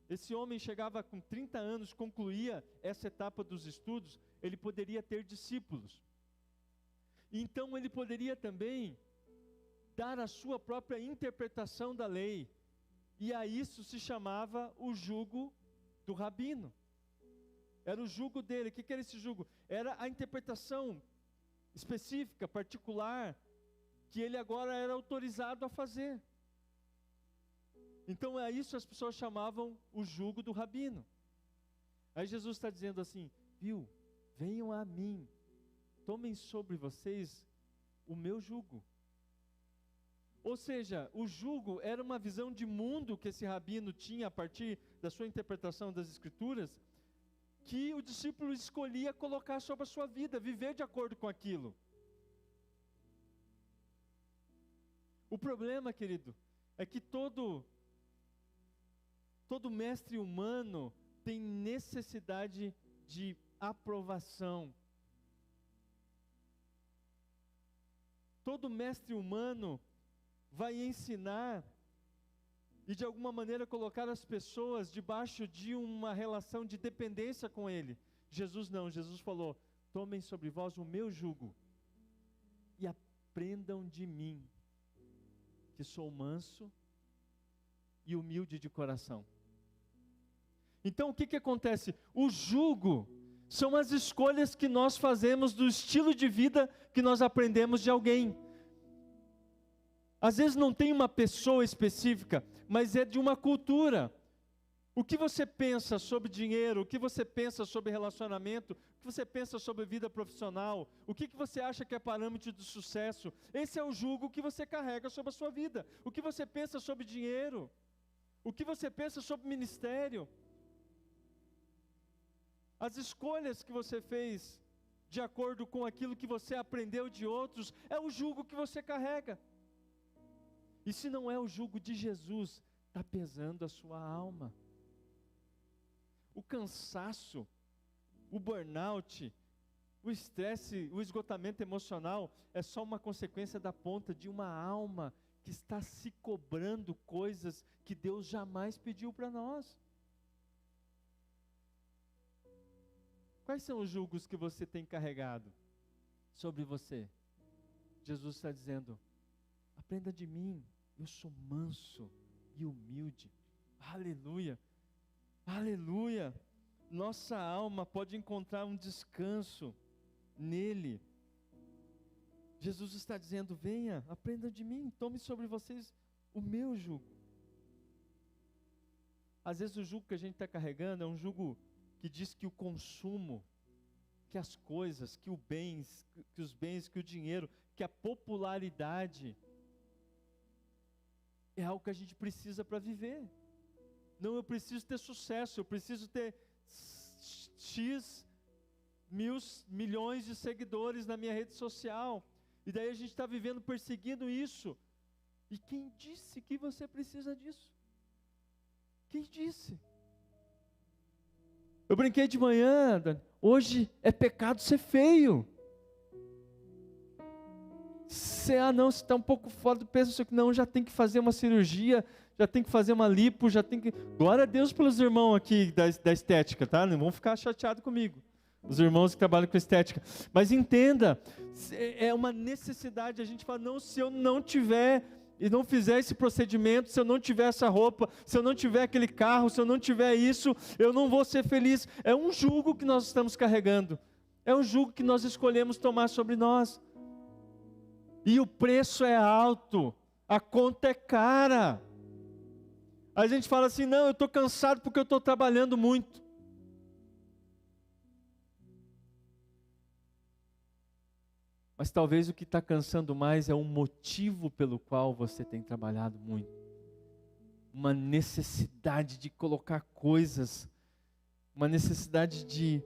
esse homem chegava com 30 anos, concluía essa etapa dos estudos, ele poderia ter discípulos. Então ele poderia também dar a sua própria interpretação da lei. E a isso se chamava o jugo do rabino. Era o jugo dele. O que era esse jugo? Era a interpretação específica, particular, que ele agora era autorizado a fazer. Então é isso que as pessoas chamavam o jugo do rabino. Aí Jesus está dizendo assim, viu, venham a mim, tomem sobre vocês o meu jugo. Ou seja, o jugo era uma visão de mundo que esse rabino tinha a partir da sua interpretação das Escrituras, que o discípulo escolhia colocar sobre a sua vida, viver de acordo com aquilo. O problema, querido, é que todo mestre humano tem necessidade de aprovação. Todo mestre humano vai ensinar e de alguma maneira colocar as pessoas debaixo de uma relação de dependência com ele. Jesus não, Jesus falou, tomem sobre vós o meu jugo e aprendam de mim, que sou manso e humilde de coração. Então o que acontece? O jugo são as escolhas que nós fazemos do estilo de vida que nós aprendemos de alguém. Às vezes não tem uma pessoa específica, mas é de uma cultura. O que você pensa sobre dinheiro, o que você pensa sobre relacionamento, o que você pensa sobre vida profissional, o que você acha que é parâmetro de sucesso, esse é o jugo que você carrega sobre a sua vida. O que você pensa sobre dinheiro, o que você pensa sobre ministério, as escolhas que você fez de acordo com aquilo que você aprendeu de outros, é o jugo que você carrega. E se não é o jugo de Jesus, está pesando a sua alma. O cansaço, o burnout, o estresse, o esgotamento emocional é só uma consequência da ponta de uma alma que está se cobrando coisas que Deus jamais pediu para nós. Quais são os julgos que você tem carregado sobre você? Jesus está dizendo, aprenda de mim, eu sou manso e humilde. Aleluia, aleluia. Nossa alma pode encontrar um descanso nele. Jesus está dizendo, venha, aprenda de mim, tome sobre vocês o meu jugo. Às vezes o jugo que a gente está carregando é um jugo que diz que o consumo, que as coisas, que os bens, que o dinheiro, que a popularidade é algo que a gente precisa para viver. Não, eu preciso ter sucesso, eu preciso ter milhões de seguidores na minha rede social. E daí a gente está vivendo perseguindo isso. E quem disse que você precisa disso? Quem disse? Eu brinquei de manhã, hoje é pecado ser feio. Não, você está um pouco fora do peso, não, já tem que fazer uma cirurgia, já tem que fazer uma lipo, já tem que... Glória a Deus pelos irmãos aqui da estética, tá? Não vão ficar chateados comigo, os irmãos que trabalham com estética. Mas entenda, é uma necessidade, a gente fala, não, se eu não tiver e não fizer esse procedimento, se eu não tiver essa roupa, se eu não tiver aquele carro, se eu não tiver isso, eu não vou ser feliz. É um jugo que nós estamos carregando, é um jugo que nós escolhemos tomar sobre nós. E o preço é alto, a conta é cara. A gente fala assim, não, eu estou cansado porque eu estou trabalhando muito. Mas talvez o que está cansando mais é um motivo pelo qual você tem trabalhado muito. Uma necessidade de colocar coisas, uma necessidade de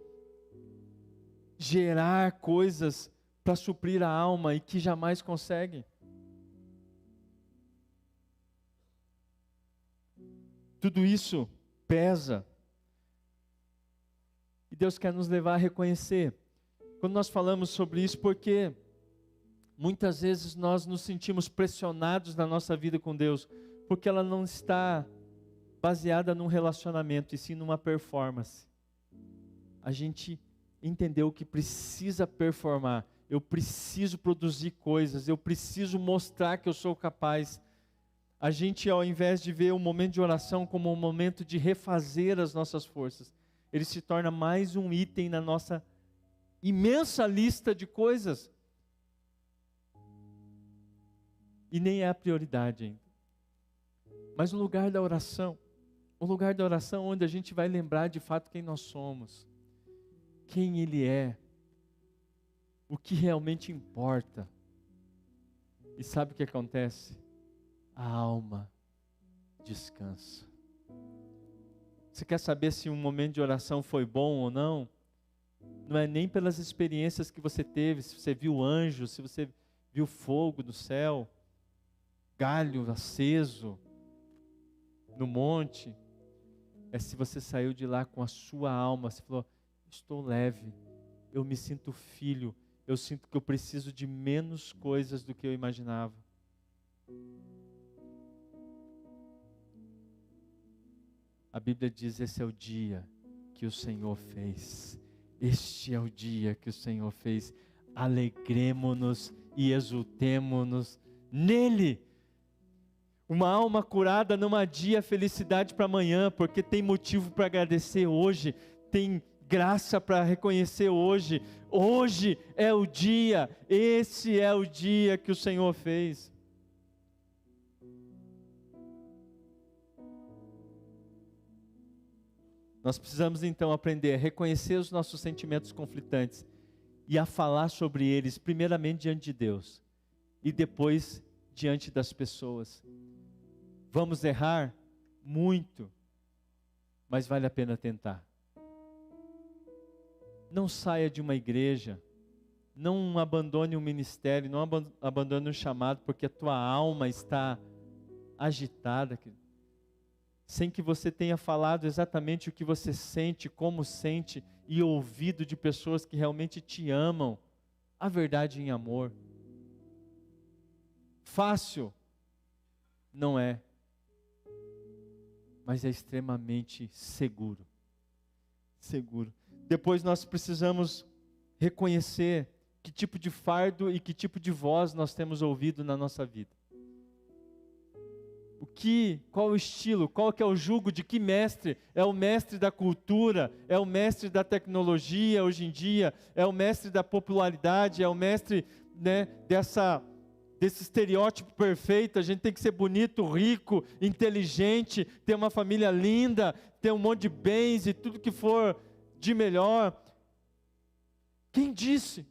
gerar coisas para suprir a alma e que jamais consegue. Tudo isso pesa. E Deus quer nos levar a reconhecer. Quando nós falamos sobre isso, porque muitas vezes nós nos sentimos pressionados na nossa vida com Deus, porque ela não está baseada num relacionamento, e sim numa performance. A gente entendeu que precisa performar. Eu preciso produzir coisas, eu preciso mostrar que eu sou capaz. A gente, ao invés de ver o momento de oração como um momento de refazer as nossas forças, ele se torna mais um item na nossa imensa lista de coisas. E nem é a prioridade ainda. Mas o lugar da oração Um lugar de oração onde a gente vai lembrar de fato quem nós somos, quem Ele é, o que realmente importa. E sabe o que acontece? A alma descansa. Você quer saber se um momento de oração foi bom ou não? Não é nem pelas experiências que você teve, se você viu anjos, se você viu fogo do céu, galho aceso no monte. É se você saiu de lá com a sua alma, você falou, estou leve, eu me sinto filho, eu sinto que eu preciso de menos coisas do que eu imaginava. A Bíblia diz, esse é o dia que o Senhor fez. Este é o dia que o Senhor fez. Alegremo-nos e exultemo-nos nele. Uma alma curada não adia felicidade para amanhã, porque tem motivo para agradecer hoje, tem graça para reconhecer hoje. Hoje é o dia, esse é o dia que o Senhor fez. Nós precisamos então aprender a reconhecer os nossos sentimentos conflitantes e a falar sobre eles, primeiramente diante de Deus e depois diante das pessoas. Vamos errar muito, mas vale a pena tentar. Não saia de uma igreja, não abandone um ministério, não abandone um chamado, porque a tua alma está agitada, sem que você tenha falado exatamente o que você sente, como sente, e ouvido de pessoas que realmente te amam, a verdade em amor. Fácil? Não é. Mas é extremamente seguro. Seguro. Depois nós precisamos reconhecer que tipo de fardo e que tipo de voz nós temos ouvido na nossa vida. Qual o estilo, qual que é o jugo de que mestre? É o mestre da cultura, é o mestre da tecnologia hoje em dia, é o mestre da popularidade, é o mestre, né, desse estereótipo perfeito. A gente tem que ser bonito, rico, inteligente, ter uma família linda, ter um monte de bens e tudo que for de melhor. Quem disse?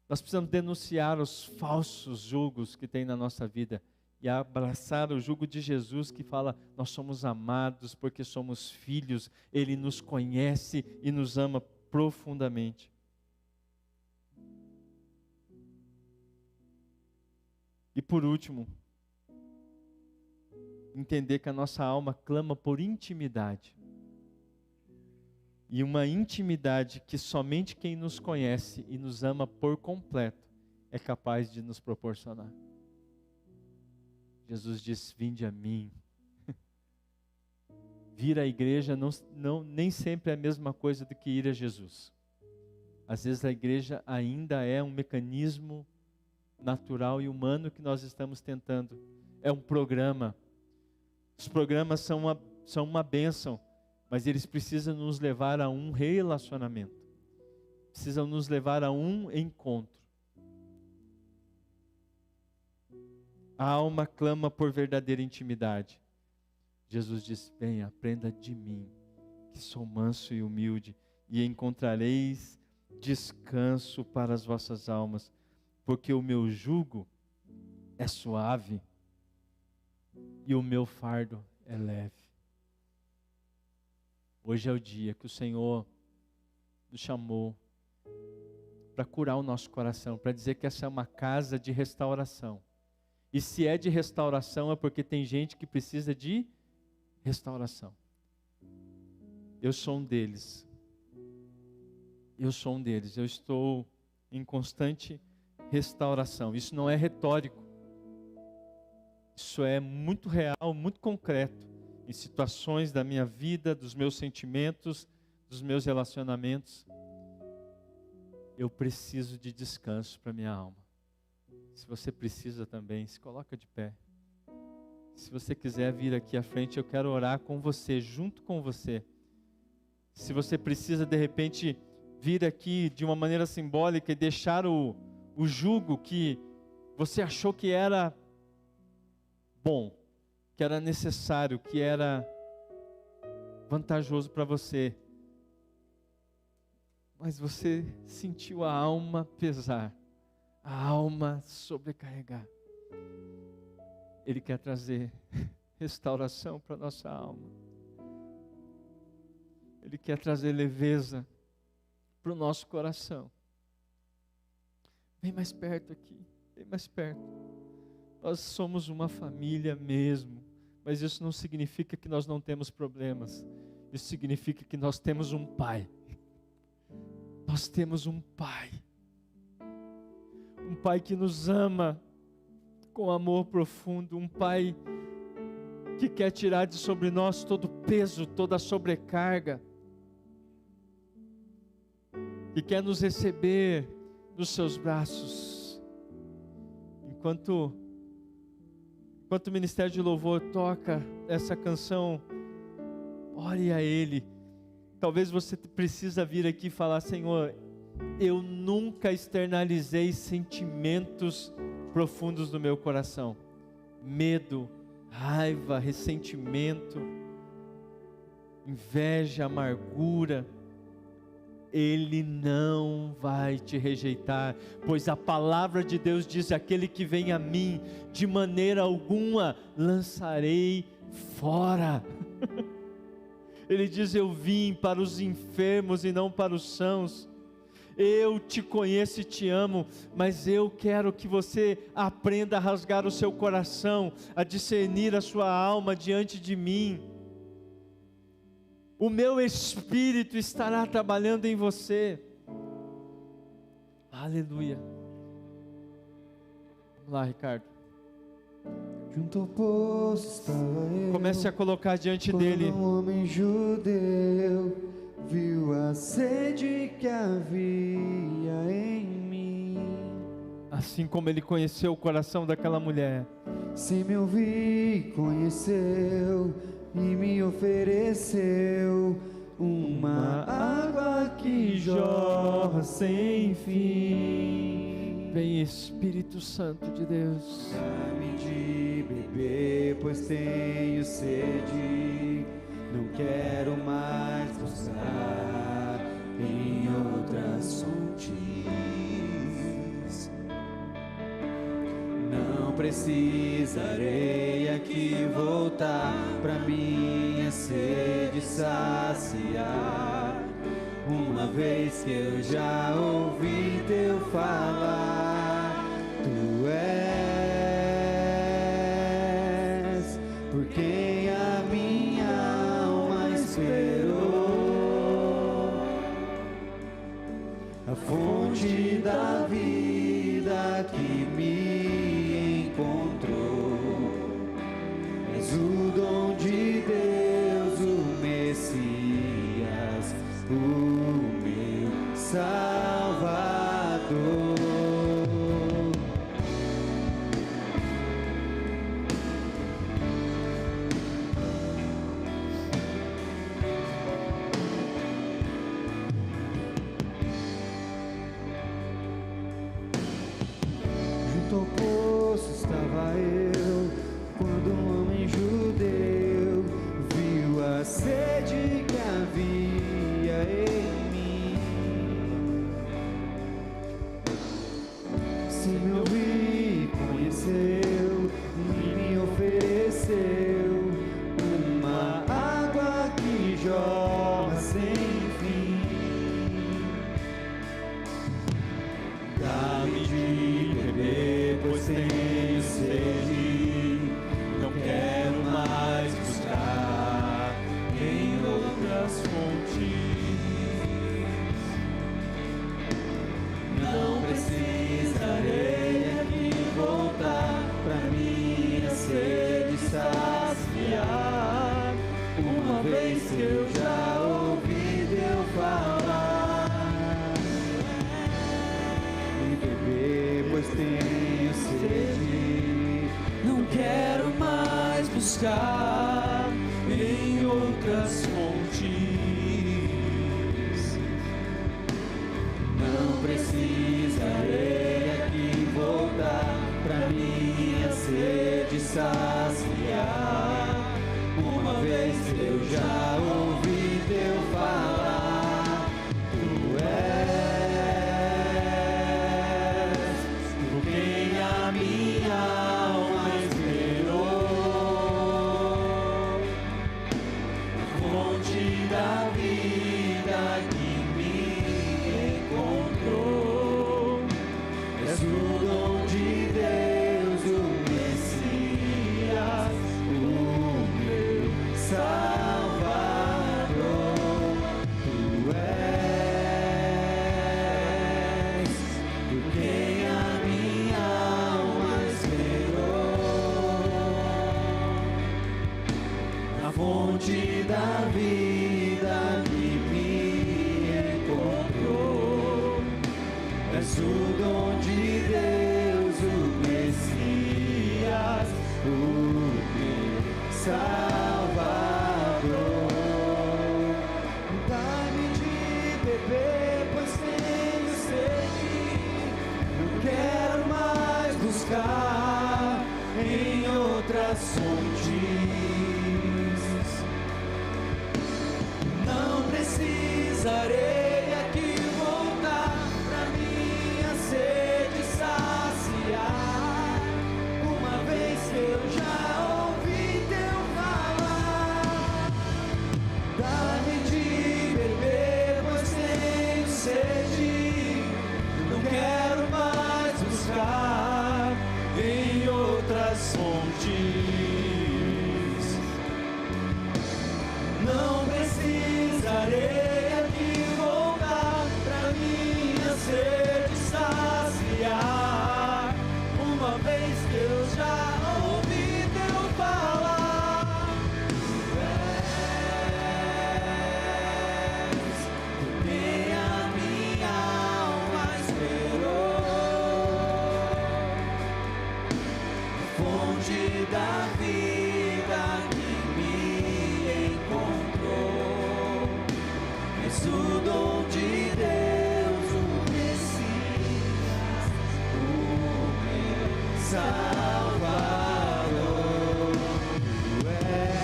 Nós precisamos denunciar os falsos julgos que tem na nossa vida e abraçar o jugo de Jesus que fala, nós somos amados porque somos filhos, Ele nos conhece e nos ama profundamente. E por último, entender que a nossa alma clama por intimidade. E uma intimidade que somente quem nos conhece e nos ama por completo é capaz de nos proporcionar. Jesus disse, vinde a mim. Vir à igreja nem sempre é a mesma coisa do que ir a Jesus. Às vezes a igreja ainda é um mecanismo natural e humano que nós estamos tentando. É um programa. Os programas são uma bênção. Mas eles precisam nos levar a um relacionamento. Precisam nos levar a um encontro. A alma clama por verdadeira intimidade. Jesus disse, venha, aprenda de mim, que sou manso e humilde, e encontrareis descanso para as vossas almas, porque o meu jugo é suave e o meu fardo é leve. Hoje é o dia que o Senhor nos chamou para curar o nosso coração, para dizer que essa é uma casa de restauração. E se é de restauração é porque tem gente que precisa de restauração. Eu sou um deles. Eu sou um deles. Eu estou em constante restauração. Isso não é retórico. Isso é muito real, muito concreto. Em situações da minha vida, dos meus sentimentos, dos meus relacionamentos. Eu preciso de descanso para minha alma. Se você precisa também, se coloca de pé. Se você quiser vir aqui à frente, eu quero orar com você, junto com você. Se você precisa, de repente, vir aqui de uma maneira simbólica e deixar o jugo que você achou que era bom. que era necessário, que era vantajoso para você, mas você sentiu a alma pesar, a alma sobrecarregar. Ele quer trazer restauração para nossa alma. Ele quer trazer leveza para o nosso coração. Vem mais perto aqui, vem mais perto. Nós somos uma família mesmo, mas isso não significa que nós não temos problemas. Isso significa que nós temos um Pai. Nós temos um Pai. Um Pai que nos ama com amor profundo. Um Pai que quer tirar de sobre nós todo o peso, toda a sobrecarga. Que quer nos receber nos seus braços. Enquanto o Ministério de Louvor toca essa canção, ore a Ele. Talvez você precisa vir aqui e falar: Senhor, eu nunca externalizei sentimentos profundos do meu coração. Medo, raiva, ressentimento, inveja, amargura. Ele não vai te rejeitar, pois a palavra de Deus diz: aquele que vem a mim, de maneira alguma lançarei fora. Ele diz: eu vim para os enfermos e não para os sãos. Eu te conheço e te amo, mas eu quero que você aprenda a rasgar o seu coração, a discernir a sua alma diante de mim. O meu Espírito estará trabalhando em você. Aleluia. Vamos lá, Ricardo. Junto ao poço estava eu. Comece a colocar diante dele. Um homem judeu viu a sede que havia em mim. Assim como ele conheceu o coração daquela mulher. Sem me ouvir, conheceu e me ofereceu uma água que jorra sem fim. Vem, Espírito Santo de Deus. Dá-me de beber, pois tenho sede. Não quero mais buscar em outras fontes. Não precisarei aqui voltar pra minha sede saciar. Uma vez que eu já ouvi teu falar, tu és por quem a minha alma esperou, a fonte da vida que me encontrou. És o dom de Deus, o Messias, o meu Salvador. Junto ao poço estava eu, quando um homem judeu viu a sede que havia em mim. Se me ouvir, conheceu e me ofereceu uma água que jorra sem fim. Dá-me de beber, pois tenho sede. Não quero mais buscar em outras fontes. Não precisarei aqui voltar pra minha sede saciar. Uma vez que eu já ouvi teu falar, e beber, pois tenho sede. Não quero mais buscar em outras fontes. Não precisarei aqui voltar pra minha sede saciar. fonte da vida que me encontrou. És o dom de Deus, o Messias, o meu Salvador. Dá-me de beber, pois tenho sede. Não quero mais buscar em outras fontes. Não precisarei aqui voltar pra minha sede saciar. Uma vez que eu já ouvi teu falar, dá-me de beber, pois tenho sede. Não quero mais buscar em outras fontes. Não precisarei aqui voltar pra minha sede saciar. Uma vez que eu já ouvi teu falar, és quem a minha alma esperou. Fonte da vida que me encontrou. És o dom de Deus, o Messias, o meu Salvador. Tu és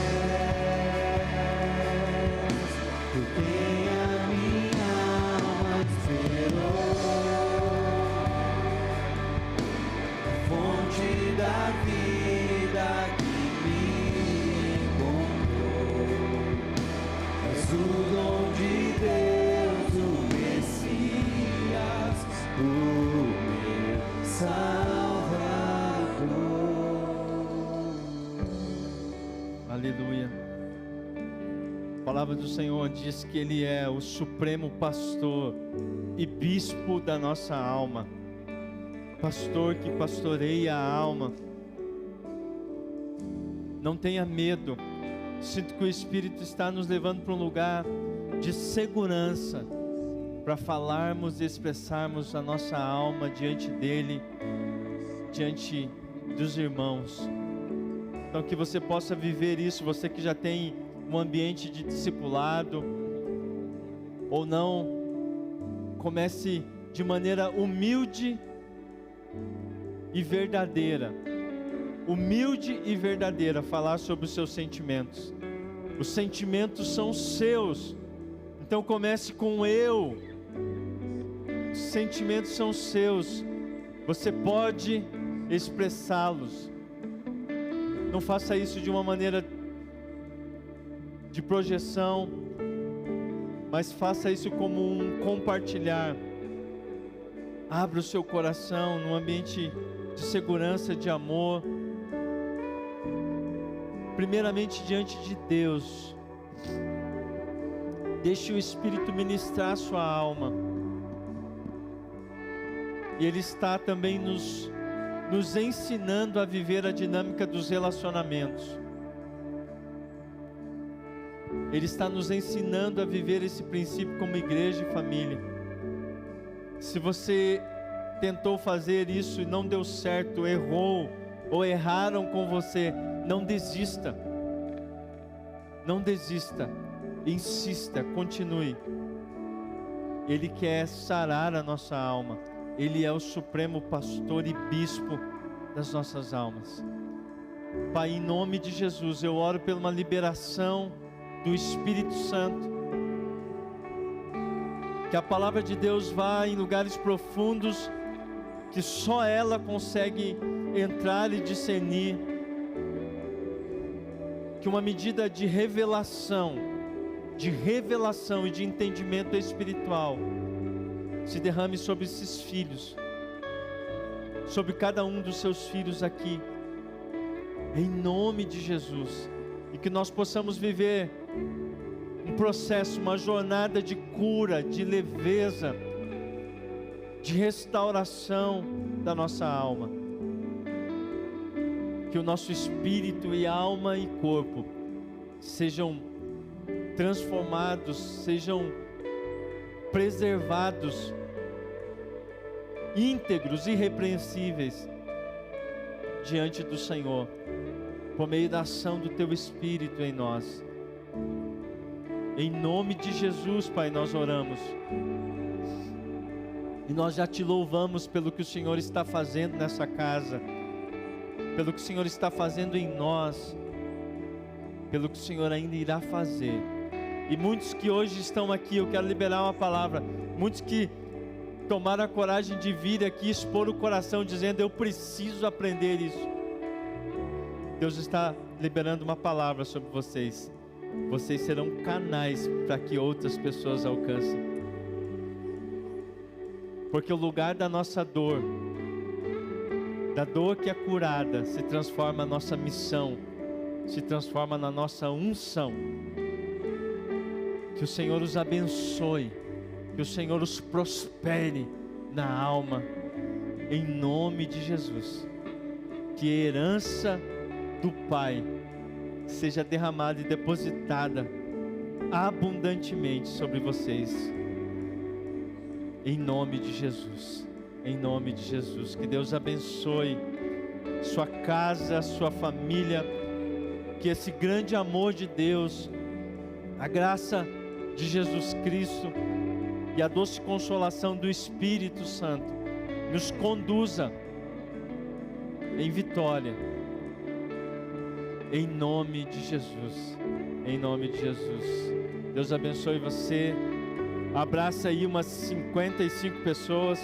por quem a minha alma esperou. Fonte da vida que me encontrou. És o dom de Deus, o Messias, o meu Salvador. Aleluia. A palavra do Senhor diz que Ele é o supremo pastor e bispo da nossa alma. Pastor que pastoreia a alma. Não tenha medo. Sinto que o Espírito está nos levando para um lugar de segurança, para falarmos e expressarmos a nossa alma diante dEle, diante dos irmãos. Então que você possa viver isso, você que já tem um ambiente de discipulado, ou não, comece de maneira humilde e verdadeira, falar sobre os seus sentimentos. Os sentimentos são seus, então comece com eu. Os sentimentos são seus, você pode expressá-los. Não faça isso de uma maneira de projeção, mas faça isso como um compartilhar. Abra o seu coração num ambiente de segurança, de amor, primeiramente diante de Deus. Deixe o Espírito ministrar a sua alma, e Ele está também nos ensinando a viver a dinâmica dos relacionamentos. Ele está nos ensinando a viver esse princípio como igreja e família. Se você tentou fazer isso e não deu certo, errou, ou erraram com você, não desista. Não desista, insista, continue. Ele quer sarar a nossa alma. Ele é o supremo pastor e bispo das nossas almas. Pai, em nome de Jesus, eu oro por uma liberação do Espírito Santo. Que a palavra de Deus vá em lugares profundos, que só ela consegue entrar e discernir. Que uma medida de revelação e de entendimento espiritual se derrame sobre esses filhos, sobre cada um dos seus filhos aqui, em nome de Jesus. E que nós possamos viver um processo, uma jornada de cura, de leveza, de restauração da nossa alma. Que o nosso espírito e alma e corpo sejam transformados, sejam preservados, íntegros, irrepreensíveis diante do Senhor, por meio da ação do Teu Espírito em nós. Em nome de Jesus, Pai, nós oramos. E nós já Te louvamos pelo que o Senhor está fazendo nessa casa, pelo que o Senhor está fazendo em nós, pelo que o Senhor ainda irá fazer. E muitos que hoje estão aqui, eu quero liberar uma palavra, muitos que tomaram a coragem de vir aqui expor o coração, dizendo: eu preciso aprender isso. Deus está liberando uma palavra sobre vocês. Vocês serão canais para que outras pessoas alcancem. Porque o lugar da nossa dor, da dor que é curada, se transforma na nossa missão, se transforma na nossa unção. Que o Senhor os abençoe, que o Senhor os prospere na alma, em nome de Jesus. Que a herança do Pai seja derramada e depositada abundantemente sobre vocês, em nome de Jesus, em nome de Jesus. Que Deus abençoe sua casa, sua família, que esse grande amor de Deus, a graça de Jesus Cristo e a doce consolação do Espírito Santo nos conduza em vitória, em nome de Jesus, em nome de Jesus. Deus abençoe você. Abraça aí umas 55 pessoas.